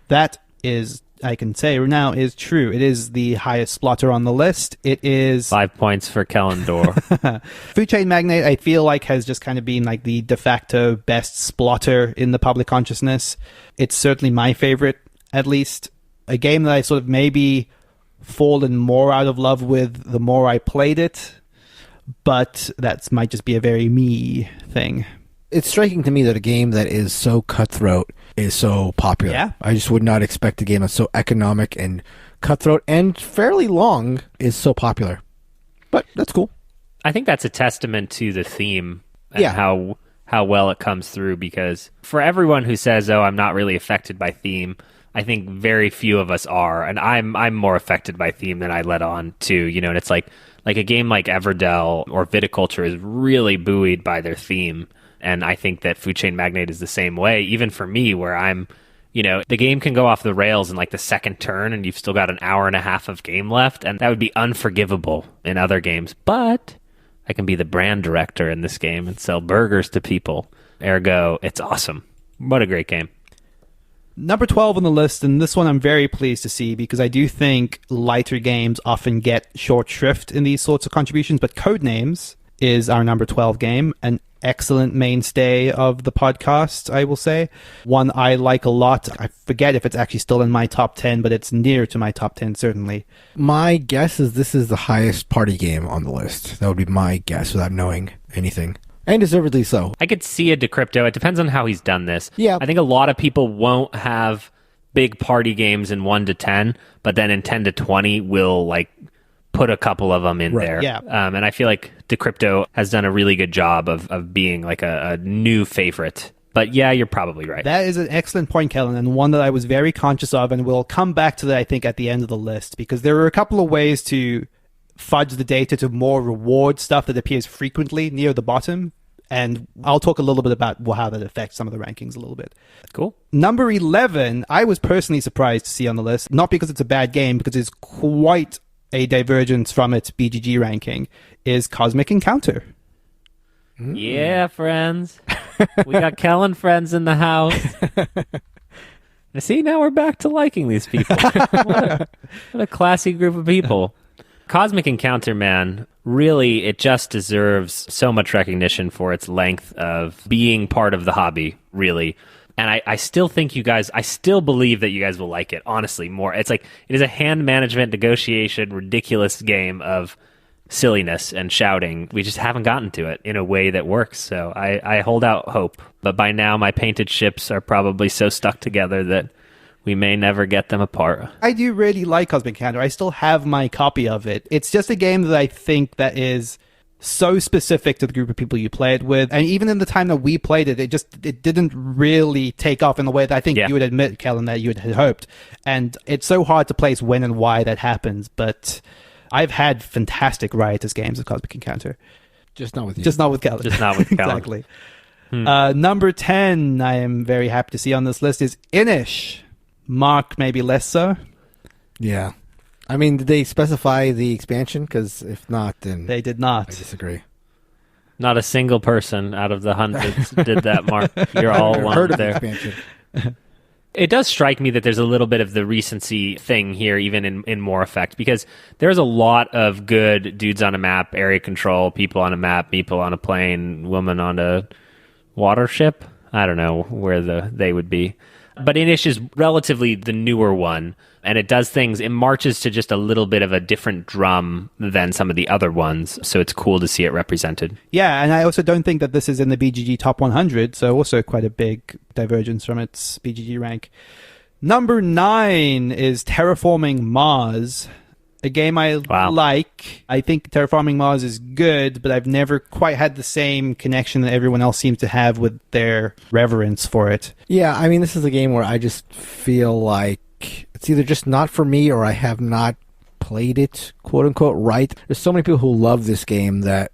That is, I can say now, is true. It is the highest splatter on the list. It is 5 points for Kellendor. Food Chain Magnate, I feel like, has just kind of been the de facto best splatter in the public consciousness. It's certainly my favorite, at least. A game that I sort of maybe fallen more out of love with the more I played it, but that might just be a very me thing. It's striking to me that a game that is so cutthroat is so popular. Yeah. I just would not expect a game that's so economic and cutthroat and fairly long is so popular. But that's cool. I think that's a testament to the theme and how well it comes through, because for everyone who says, oh, I'm not really affected by theme, I think very few of us are, and I'm more affected by theme than I let on to, and it's like a game like Everdell or Viticulture is really buoyed by their theme. And I think that Food Chain Magnate is the same way, even for me, where I'm, the game can go off the rails in the second turn and you've still got an hour and a half of game left. And that would be unforgivable in other games. But I can be the brand director in this game and sell burgers to people. Ergo, it's awesome. What a great game. Number 12 on the list, and this one I'm very pleased to see because I do think lighter games often get short shrift in these sorts of contributions, but Codenames is our number 12 game, an excellent mainstay of the podcast, I will say. One I like a lot. I forget if it's actually still in my top 10, but it's near to my top 10, certainly. My guess is this is the highest party game on the list. That would be my guess without knowing anything. And deservedly so. I could see a Decrypto. It depends on how he's done this. Yeah. I think a lot of people won't have big party games in 1 to 10, but then in 10 to 20 will put a couple of them in there. Yeah. And I feel like Decrypto has done a really good job of being a new favorite. But yeah, you're probably right. That is an excellent point, Kellen, and one that I was very conscious of, and we'll come back to that, I think, at the end of the list, because there are a couple of ways to fudge the data to more reward stuff that appears frequently near the bottom, and I'll talk a little bit about how that affects some of the rankings a little bit. Cool. Number 11, I was personally surprised to see on the list, not because it's a bad game, because it's quite a divergence from its BGG ranking, is Cosmic Encounter. Yeah, friends. We got Kellen friends in the house. See, now we're back to liking these people. What a classy group of people. Cosmic Encounter, man, really, it just deserves so much recognition for its length of being part of the hobby, really. And I still think I still believe that you guys will like it, honestly, more. It's like, it is a hand management, negotiation, ridiculous game of silliness and shouting. We just haven't gotten to it in a way that works. So I hold out hope. But by now, my painted ships are probably so stuck together that we may never get them apart. I do really like Cosmic Encounter. I still have my copy of it. It's just a game that I think that is so specific to the group of people you play it with. And even in the time that we played it, it didn't really take off in the way that I think you would admit, Kellen, that you had hoped. And it's so hard to place when and why that happens. But I've had fantastic riotous games of Cosmic Encounter. Just not with you. Just not with Kellen. Just not with Kellen. Exactly. Number 10, I am very happy to see on this list, is Inish. Mark, maybe less so. Yeah. I mean, did they specify the expansion? Because if not, then they did not. I disagree. Not a single person out of the hundreds did that, Mark. You're all one there. Expansion. It does strike me that there's a little bit of the recency thing here, even in more effect, because there's a lot of good dudes on a map, area control, people on a map, people on a plane, woman on a water ship. I don't know where they would be. But Inish is relatively the newer one, and it does things, it marches to just a little bit of a different drum than some of the other ones, so it's cool to see it represented. Yeah, and I also don't think that this is in the BGG Top 100, so also quite a big divergence from its BGG rank. Number 9 is Terraforming Mars, a game I like. I think Terraforming Mars is good, but I've never quite had the same connection that everyone else seems to have with their reverence for it. Yeah, I mean, this is a game where I just feel like it's either just not for me or I have not played it, quote unquote, right. There's so many people who love this game that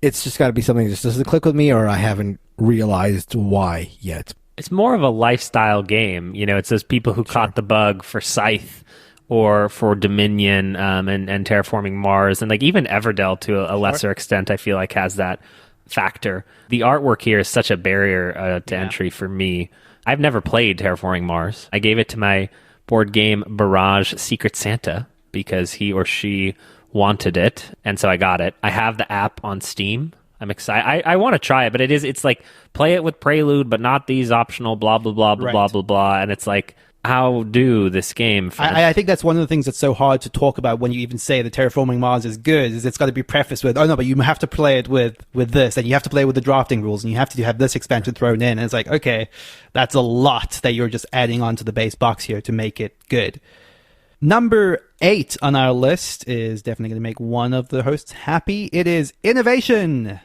it's just got to be something that just doesn't click with me, or I haven't realized why yet. It's more of a lifestyle game. You know, it's those people who caught the bug for Scythe or for Dominion and Terraforming Mars, and like even Everdell to a lesser extent, I feel like has that factor. The artwork here is such a barrier to entry for me. I've never played Terraforming Mars. I gave it to my board game Barrage Secret Santa because he or she wanted it, and so I got it. I have the app on Steam. I'm excited. I want to try it, but it's like play it with Prelude, but not these optional blah, blah, blah, blah, blah, blah, blah, and it's like, how do this game? I think that's one of the things that's so hard to talk about when you even say that Terraforming Mars is good, is it's got to be prefaced with, oh no, but you have to play it with this, and you have to play with the drafting rules, and you have to have this expansion thrown in, and it's like, okay, that's a lot that you're just adding onto the base box here to make it good. Number 8 on our list is definitely going to make one of the hosts happy. It is Innovation.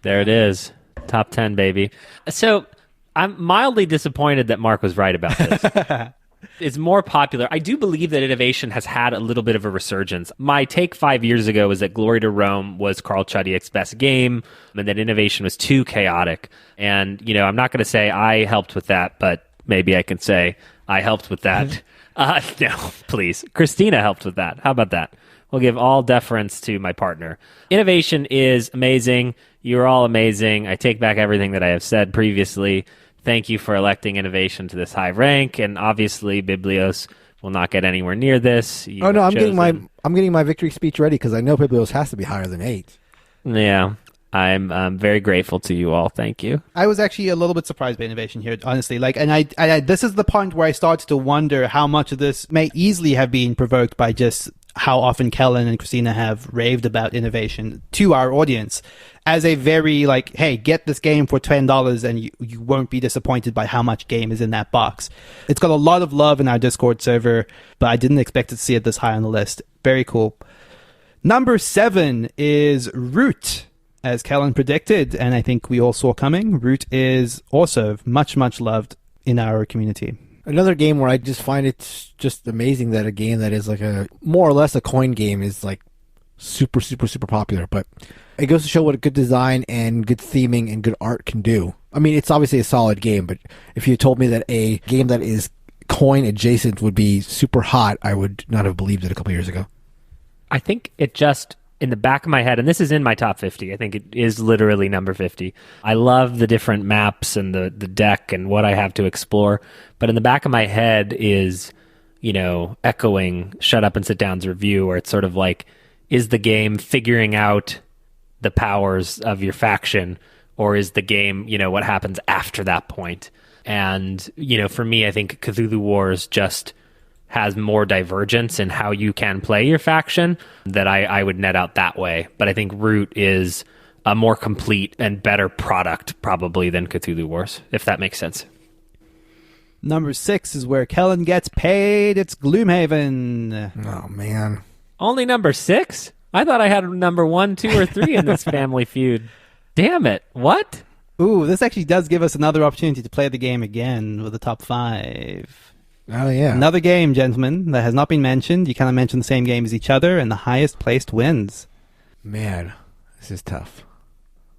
There it is. Top 10, baby. So I'm mildly disappointed that Mark was right about this. It's more popular. I do believe that Innovation has had a little bit of a resurgence. My take 5 years ago was that Glory to Rome was Carl Chudyak's best game, and that Innovation was too chaotic. And, you know, I'm not going to say I helped with that, but maybe I can say I helped with that. No, please. Christina helped with that. How about that? We'll give all deference to my partner. Innovation is amazing. You're all amazing. I take back everything that I have said previously. Thank you for electing Innovation to this high rank, and obviously Biblios will not get anywhere near this. I'm getting my victory speech ready because I know Biblios has to be higher than 8. Yeah, I'm very grateful to you all. Thank you. I was actually a little bit surprised by Innovation here, honestly. Like, and I this is the point where I started to wonder how much of this may easily have been provoked by just how often Kellen and Christina have raved about Innovation to our audience as a very, like, hey, get this game for $10 and you won't be disappointed by how much game is in that box. It's got a lot of love in our Discord server, but I didn't expect to see it this high on the list. Very cool. Number 7 is Root, as Kellen predicted, and I think we all saw coming. Root is also much, much loved in our community. Another game where I just find it just amazing that a game that is like a more or less a coin game is like super, super, super popular. But it goes to show what a good design and good theming and good art can do. I mean, it's obviously a solid game, but if you told me that a game that is coin adjacent would be super hot, I would not have believed it a couple years ago. I think it just in the back of my head, and this is in my top 50, I think it is literally number 50. I love the different maps and the deck and what I have to explore. But in the back of my head is, echoing Shut Up and Sit Down's review, where it's sort of like, is the game figuring out the powers of your faction, or is the game, what happens after that point? And, for me, I think Cthulhu Wars just has more divergence in how you can play your faction that I would net out that way. But I think Root is a more complete and better product probably than Cthulhu Wars, if that makes sense. Number 6 is where Kellen gets paid. It's Gloomhaven. Oh, man. Only number 6? I thought I had number 1, 2, or 3 in this family feud. Damn it. What? Ooh, this actually does give us another opportunity to play the game again with the top 5. Oh, yeah. Another game, gentlemen, that has not been mentioned. You kind of mention the same game as each other, and the highest placed wins. Man, this is tough.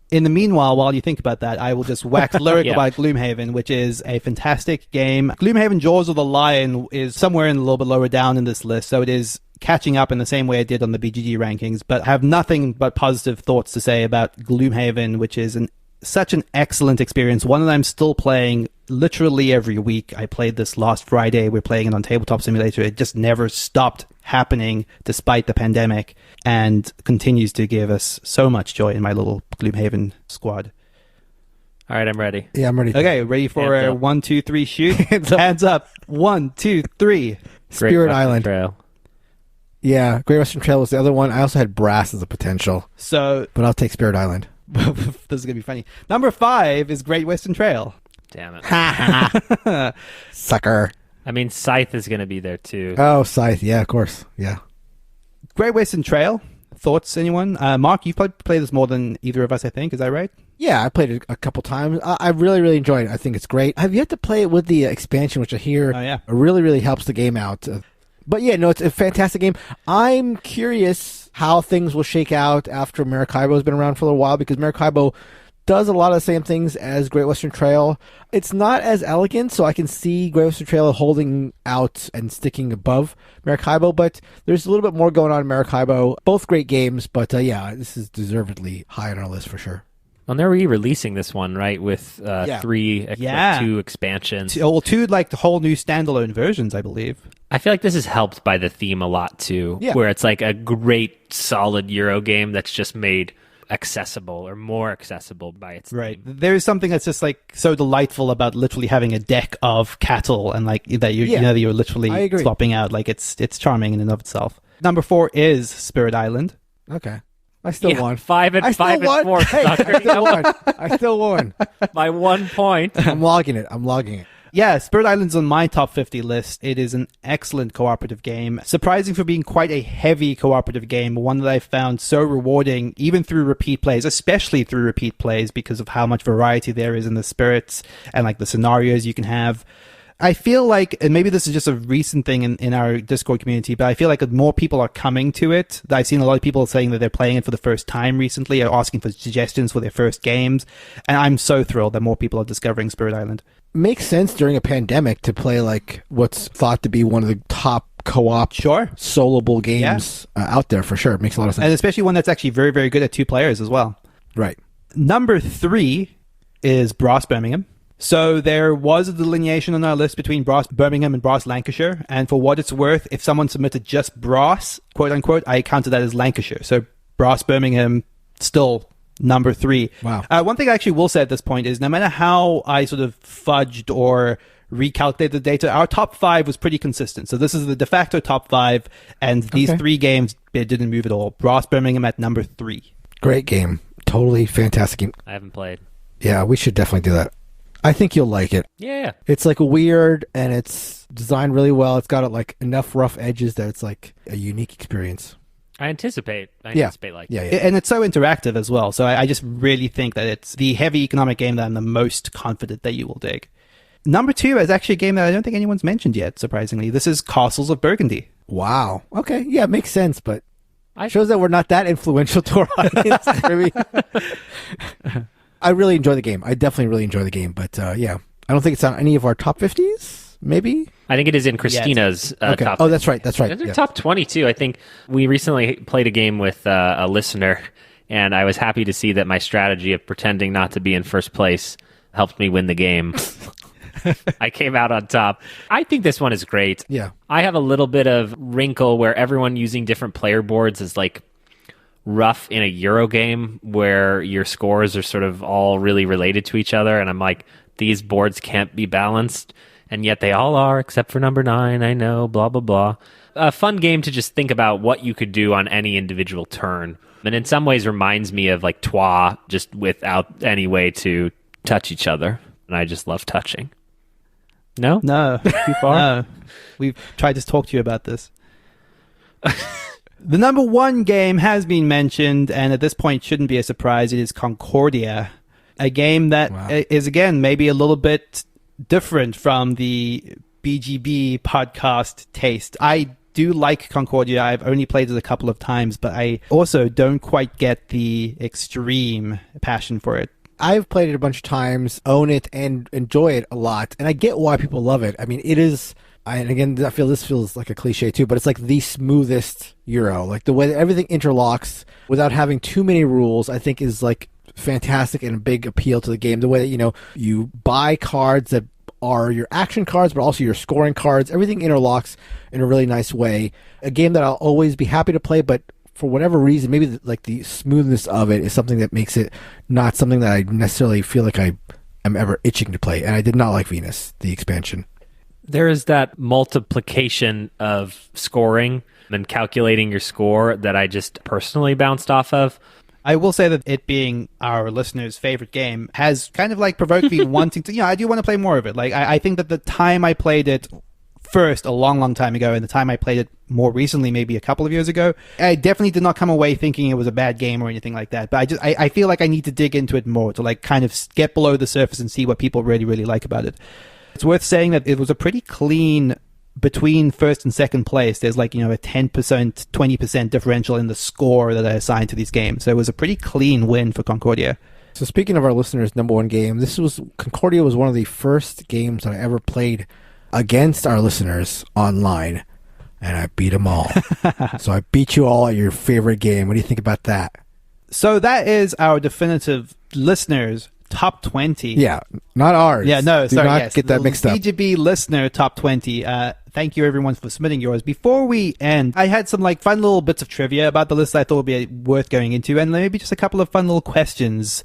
In the meanwhile, while you think about that, I will just wax lyric about Gloomhaven, which is a fantastic game. Gloomhaven Jaws of the Lion is somewhere in a little bit lower down in this list, so it is catching up in the same way it did on the BGG rankings, but I have nothing but positive thoughts to say about Gloomhaven, which is such an excellent experience, one that I'm still playing literally every week. I played this last Friday. We're playing it on Tabletop Simulator. It just never stopped happening despite the pandemic and continues to give us so much joy in my little Gloomhaven squad. All right, I'm ready. Yeah, I'm ready. Okay, ready for a 1, 2, 3 shoot? Hands up. 1, 2, 3. Spirit Island. Trail. Yeah, Great Western Trail was the other one. I also had Brass as a potential. But I'll take Spirit Island. this is going to be funny. Number 5 is Great Western Trail. Damn it. Sucker. I mean, Scythe is going to be there too. Oh, Scythe. Yeah, of course. Yeah. Great Western Trail. Thoughts, anyone? Mark, you've probably played this more than either of us, I think. Is that right? Yeah, I played it a couple times. I really, really enjoyed it. I think it's great. I've yet to play it with the expansion, which I hear really, really helps the game out. But yeah, no, it's a fantastic game. I'm curious how things will shake out after Maracaibo has been around for a little while, because Maracaibo does a lot of the same things as Great Western Trail. It's not as elegant, so I can see Great Western Trail holding out and sticking above Maracaibo, but there's a little bit more going on in Maracaibo. Both great games, but yeah, this is deservedly high on our list for sure. Well, they're re-releasing this one, right, with 2 expansions. 2 like the whole new standalone versions, I believe. I feel like this is helped by the theme a lot too, where it's like a great solid Euro game that's just made accessible or more accessible by its right theme. There is something that's just like so delightful about literally having a deck of cattle and like that you're literally swapping out. Like it's charming in and of itself. Number 4 is Spirit Island. Okay, I still won. 5 and 4. Hey, I still won by 1 point. I'm logging it. Yeah, Spirit Island's on my top 50 list. It is an excellent cooperative game. Surprising for being quite a heavy cooperative game, one that I found so rewarding, even through repeat plays, especially through repeat plays, because of how much variety there is in the spirits and like the scenarios you can have. I feel like, and maybe this is just a recent thing in our Discord community, but I feel like more people are coming to it. I've seen a lot of people saying that they're playing it for the first time recently, or asking for suggestions for their first games. And I'm so thrilled that more people are discovering Spirit Island. Makes sense during a pandemic to play like what's thought to be one of the top co-op soloable games out there for sure. It makes a lot of sense. And especially one that's actually very, very good at 2 players as well. Right. Number 3 is Brass Birmingham. So there was a delineation on our list between Brass Birmingham and Brass Lancashire. And for what it's worth, if someone submitted just Brass, quote unquote, I counted that as Lancashire. So Brass Birmingham still number 3. Wow. One thing I actually will say at this point is no matter how I sort of fudged or recalculated the data, our top 5 was pretty consistent. So this is the de facto top 5, and these 3 games didn't move at all. Brass Birmingham at number 3. Great game. Totally fantastic game. I haven't played. Yeah, we should definitely do that. I think you'll like it. Yeah. It's like weird, and it's designed really well. It's got like enough rough edges that it's like a unique experience. I anticipate like yeah. And it's so interactive as well. So I just really think that it's the heavy economic game that I'm the most confident that you will dig. Number 2 is actually a game that I don't think anyone's mentioned yet, surprisingly. This is Castles of Burgundy. Wow. Okay. Yeah, it makes sense, but shows that we're not that influential to our audience. I really enjoy the game. I definitely really enjoy the game, but yeah. I don't think it's on any of our top 50s. maybe? I think it is in Christina's Okay. top. Oh, that's right. That's right. It's in Yeah. top 22. I think we recently played a game with a listener, and I was happy to see that my strategy of pretending not to be in first place helped me win the game. I came out on top. I think this one is great. Yeah. I have a little bit of wrinkle where everyone using different player boards is like rough in a Euro game where your scores are sort of all really related to each other. And I'm like, these boards can't be balanced. And yet they all are, except for number 9. I know, blah, blah, blah. A fun game to just think about what you could do on any individual turn. And in some ways reminds me of like Trois, just without any way to touch each other. And I just love touching. No? No. Too far? No. We've tried to talk to you about this. The number 1 game has been mentioned, and at this point shouldn't be a surprise. It is Concordia, a game that is, again, maybe a little bit different from the BGB podcast taste. I do like Concordia. I've only played it a couple of times, but I also don't quite get the extreme passion for it. I've played it a bunch of times, own it, and enjoy it a lot. And I get why people love it. I mean, it is, and again, I feel this feels like a cliche too, but it's like the smoothest Euro. Like the way that everything interlocks without having too many rules, I think is like fantastic and a big appeal to the game. The way that, you know, you buy cards that are your action cards, but also your scoring cards. Everything interlocks in a really nice way. A game that I'll always be happy to play, but for whatever reason, maybe the smoothness of it is something that makes it not something that I necessarily feel like I am ever itching to play. And I did not like Venus, the expansion. There is that multiplication of scoring and calculating your score that I just personally bounced off of. I will say that it being our listeners' favorite game has kind of like provoked me wanting to, I do want to play more of it. Like, I think that the time I played it first a long, long time ago, and the time I played it more recently, maybe a couple of years ago, I definitely did not come away thinking it was a bad game or anything like that. But I feel like I need to dig into it more to like kind of get below the surface and see what people really, really like about it. It's worth saying that it was a pretty clean between first and second place. There's like, a 10%, 20% differential in the score that I assigned to these games. So it was a pretty clean win for Concordia. So speaking of our listeners' number 1 game, Concordia was one of the first games that I ever played against our listeners online, and I beat them all. So I beat you all at your favorite game. What do you think about that? So that is our definitive listeners' top 20. Yeah, not ours. Yeah, no, Do sorry. not Yes, get that mixed up. BGB Listener top 20. Thank you, everyone, for submitting yours. Before we end, I had some like fun little bits of trivia about the list I thought would be worth going into, and maybe just a couple of fun little questions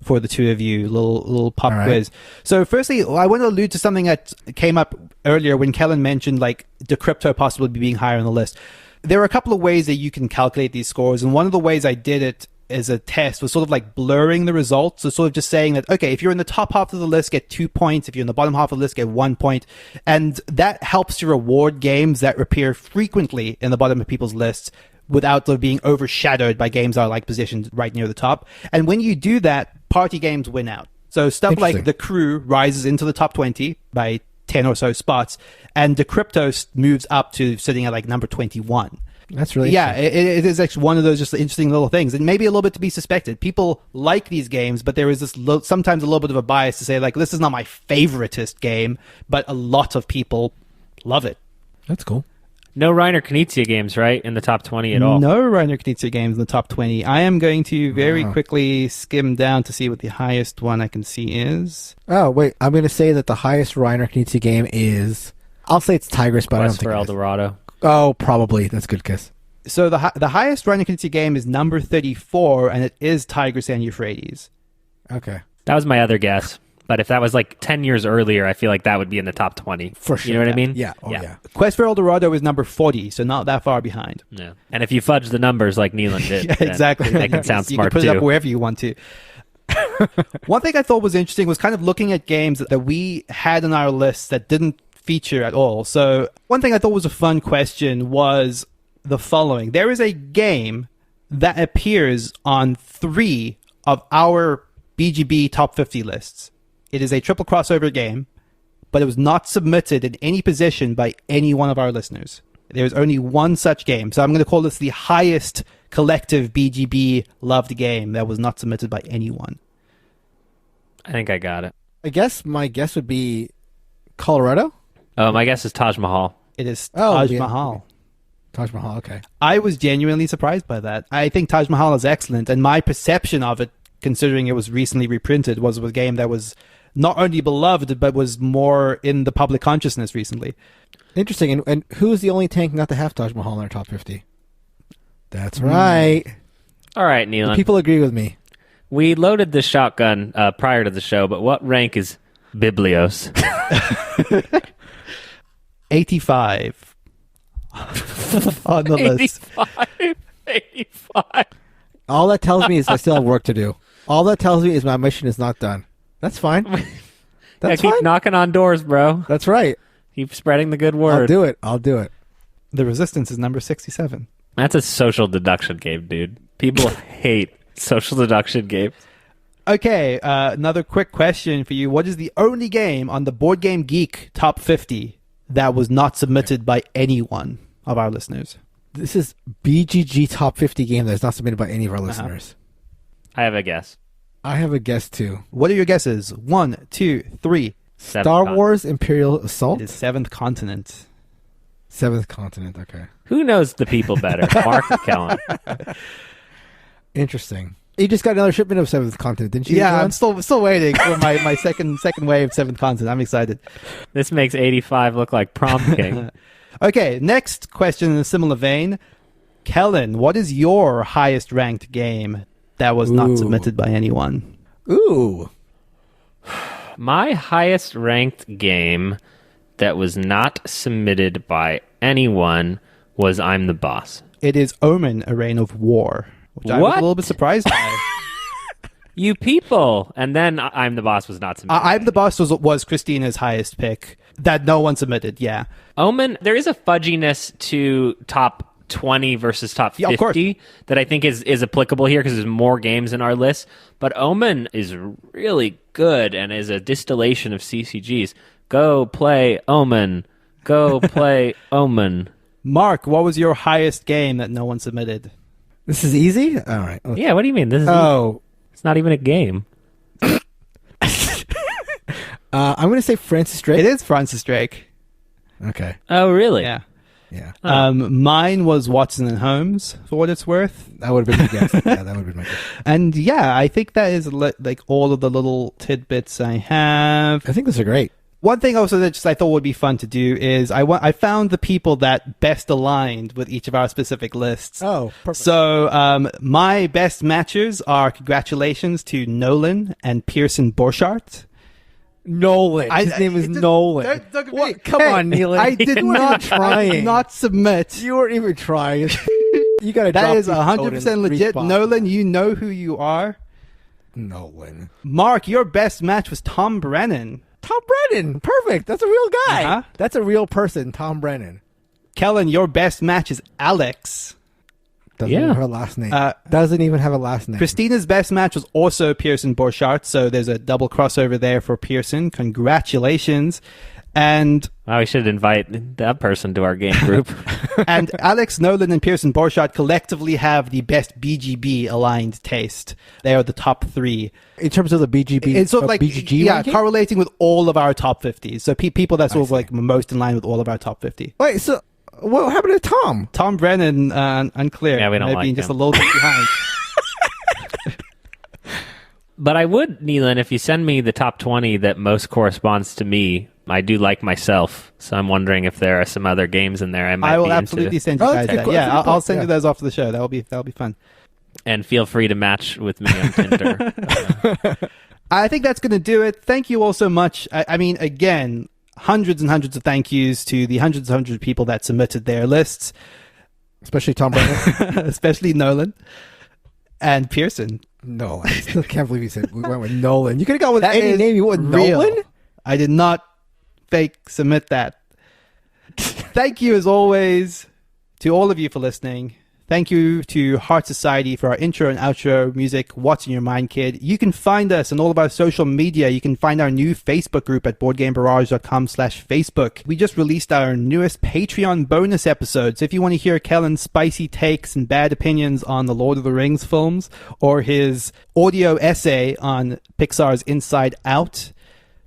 for the two of you, little pop quiz. So firstly, I want to allude to something that came up earlier when Kellen mentioned like Decrypto possibly being higher on the list. There are a couple of ways that you can calculate these scores, and one of the ways I did it as a test was sort of like blurring the results. So sort of just saying that, okay, if you're in the top half of the list, get 2 points. If you're in the bottom half of the list, get 1 point. And that helps to reward games that appear frequently in the bottom of people's lists without being overshadowed by games that are like positioned right near the top. And when you do that, party games win out. So stuff like The Crew rises into the top 20 by 10 or so spots, and Decrypto moves up to sitting at like number 21. That's really it is actually one of those just interesting little things, and maybe a little bit to be suspected. People like these games, but there is this sometimes a little bit of a bias to say like, this is not my favoritist game, but a lot of people love it. That's cool. No Reiner Knizia games, right, in the top 20 at all? No Reiner Knizia games in the top 20. I am going to very quickly skim down to see what the highest one I can see is. Oh, wait. I'm going to say that the highest Reiner Knizia game is, I'll say it's Tigris, but I don't Quest think for it El is. Dorado. Oh, probably. That's a good guess. So the highest Reiner Knizia game is number 34, and it is Tigris and Euphrates. Okay. That was my other guess. But if that was like 10 years earlier, I feel like that would be in the top 20. For sure. You know what I mean? Yeah. Oh, yeah. Quest for El Dorado is number 40, so not that far behind. Yeah. And if you fudge the numbers like Neelan did, Yeah, exactly. That can sound you smart can put too. it up wherever you want to. One thing I thought was interesting was kind of looking at games that we had on our list that didn't feature at all. So one thing I thought was a fun question was the following. There is a game that appears on 3 of our BGB top 50 lists. It is a triple crossover game, but it was not submitted in any position by any one of our listeners. There's only one such game. So I'm going to call this the highest collective BGB loved game that was not submitted by anyone. I think I got it. I guess my guess would be Colorado. My guess is Taj Mahal. It is Oh, Taj yeah. Mahal. Taj Mahal, okay. I was genuinely surprised by that. I think Taj Mahal is excellent, and my perception of it, considering it was recently reprinted, was a game that was not only beloved, but was more in the public consciousness recently. Interesting. And who's the only tank not to have Taj Mahal in our top 50? That's right. All right, Neelan. People agree with me. We loaded the shotgun prior to the show, but what rank is Biblios? 85 on the list. 85. All that tells me is I still have work to do. All that tells me is my mission is not done. That's fine. That's keep fine. knocking on doors, bro. That's right. Keep spreading the good word. I'll do it. The Resistance is number 67. That's a social deduction game, dude. People hate social deduction games. Okay, another quick question for you. What is the only game on the Board Game Geek top 50 that was not submitted by anyone of our listeners? This is BGG top 50 game that's not submitted by any of our listeners. I have a guess. I have a guess too. What are your guesses? 1, 2, 3. Star Wars Imperial Assault? It is Seventh Continent. Seventh Continent, okay. Who knows the people better? Mark or Kellen? Interesting. You just got another shipment of Seventh Continent, didn't you? Yeah, John? I'm still waiting for my second wave Seventh Continent. I'm excited. This makes 85 look like Prom King. Okay, next question in a similar vein. Kellen, what is your highest ranked game that was not submitted by anyone? Ooh. My highest ranked game that was not submitted by anyone was I'm the Boss. It is Omen, A Reign of War, which I was a little bit surprised by. You people! And then I'm the Boss was not submitted. I'm the Boss was Christina's highest pick that no one submitted, yeah. Omen, there is a fudginess to top 20 versus top 50 that I think is applicable here because there's more games in our list. But Omen is really good and is a distillation of CCGs. Go play Omen. Go play Omen. Mark, what was your highest game that no one submitted? This is easy? All right. Yeah, what do you mean? This is it's not even a game. I'm going to say Francis Drake. It is Francis Drake. Okay. Oh, really? Yeah. Yeah. Mine was Watson and Holmes, for what it's worth. That would have been my guess. Yeah, that would have been my guess. And yeah, I think that is like all of the little tidbits I have. I think those are great. One thing also that just I thought would be fun to do is I found the people that best aligned with each of our specific lists. Oh, perfect. So my best matchers are congratulations to Nolan and Pearson Borchardt. Nolan. His name is Nolan. What? Come on, Neil. I did not submit. You weren't even trying. You got to. That is 100% legit. Nolan, you know who you are. Nolan. Mark, your best match was Tom Brennan. Tom Brennan. Perfect. That's a real guy. Uh-huh. That's a real person, Tom Brennan. Kellen, your best match is Alex. Doesn't even have a last name. Doesn't even have a last name. Christina's best match was also Pearson Borchardt, so there's a double crossover there for Pearson. Congratulations. And we should invite that person to our game group. And Alex, Nolan, and Pearson Borchardt collectively have the best BGB aligned taste. They are the top 3. In terms of the BGB, it's sort of like BGG ranking? correlating with all of our top 50s. So people that sort of like most in line with all of our top 50. Wait, so what happened to Tom? Tom Brennan, unclear. Yeah, we don't Maybe like just him. a little bit behind. But I would, Neelan, if you send me the top 20 that most corresponds to me, I do like myself. So I'm wondering if there are some other games in there I might be I will into. absolutely send you guys that. Yeah, I'll send you those after the show. That'll be fun. And feel free to match with me on Tinder. I think that's going to do it. Thank you all so much. I mean, again, hundreds and hundreds of thank yous to the hundreds and hundreds of people that submitted their lists. Especially Tom Brennan. Especially Nolan and Pearson. No, I still can't believe you said we went with Nolan. You could have gone with That any is name. You went real. Nolan? I did not fake submit that. Thank you, as always, to all of you for listening. Thank you to Heart Society for our intro and outro music, What's in Your Mind, Kid. You can find us on all of our social media. You can find our new Facebook group at boardgamebarrage.com/Facebook. We just released our newest Patreon bonus episodes. If you want to hear Kellen's spicy takes and bad opinions on the Lord of the Rings films, or his audio essay on Pixar's Inside Out,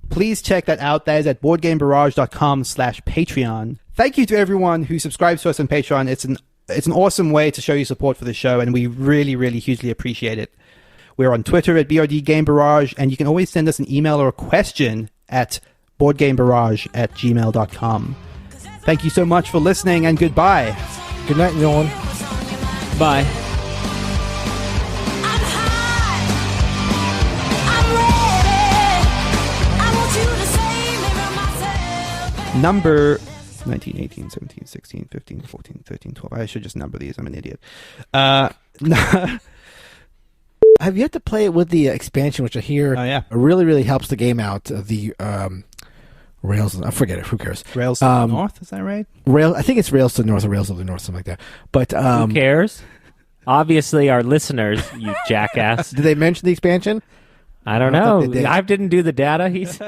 Please check that out. That is at boardgamebarrage.com/Patreon. Thank you to everyone who subscribes to us on Patreon. It's an awesome way to show your support for the show, and we really, really hugely appreciate it. We're on Twitter at BRDGameBarrage, and you can always send us an email or a question at boardgamebarrage@gmail.com. Thank you so much for listening, and goodbye. Good night, Nolan. Bye. Number 19, 18, 17, 16, 15, 14, 13, 12. I should just number these. I'm an idiot. I've yet to play it with the expansion, which I hear really, really helps the game out. The Rails, I forget it. Who cares? Rails to the north, is that right? I think it's Rails to the north or Rails of the north, something like that. But who cares? Obviously, our listeners, you jackass. Did they mention the expansion? I don't know. I didn't do the data. He's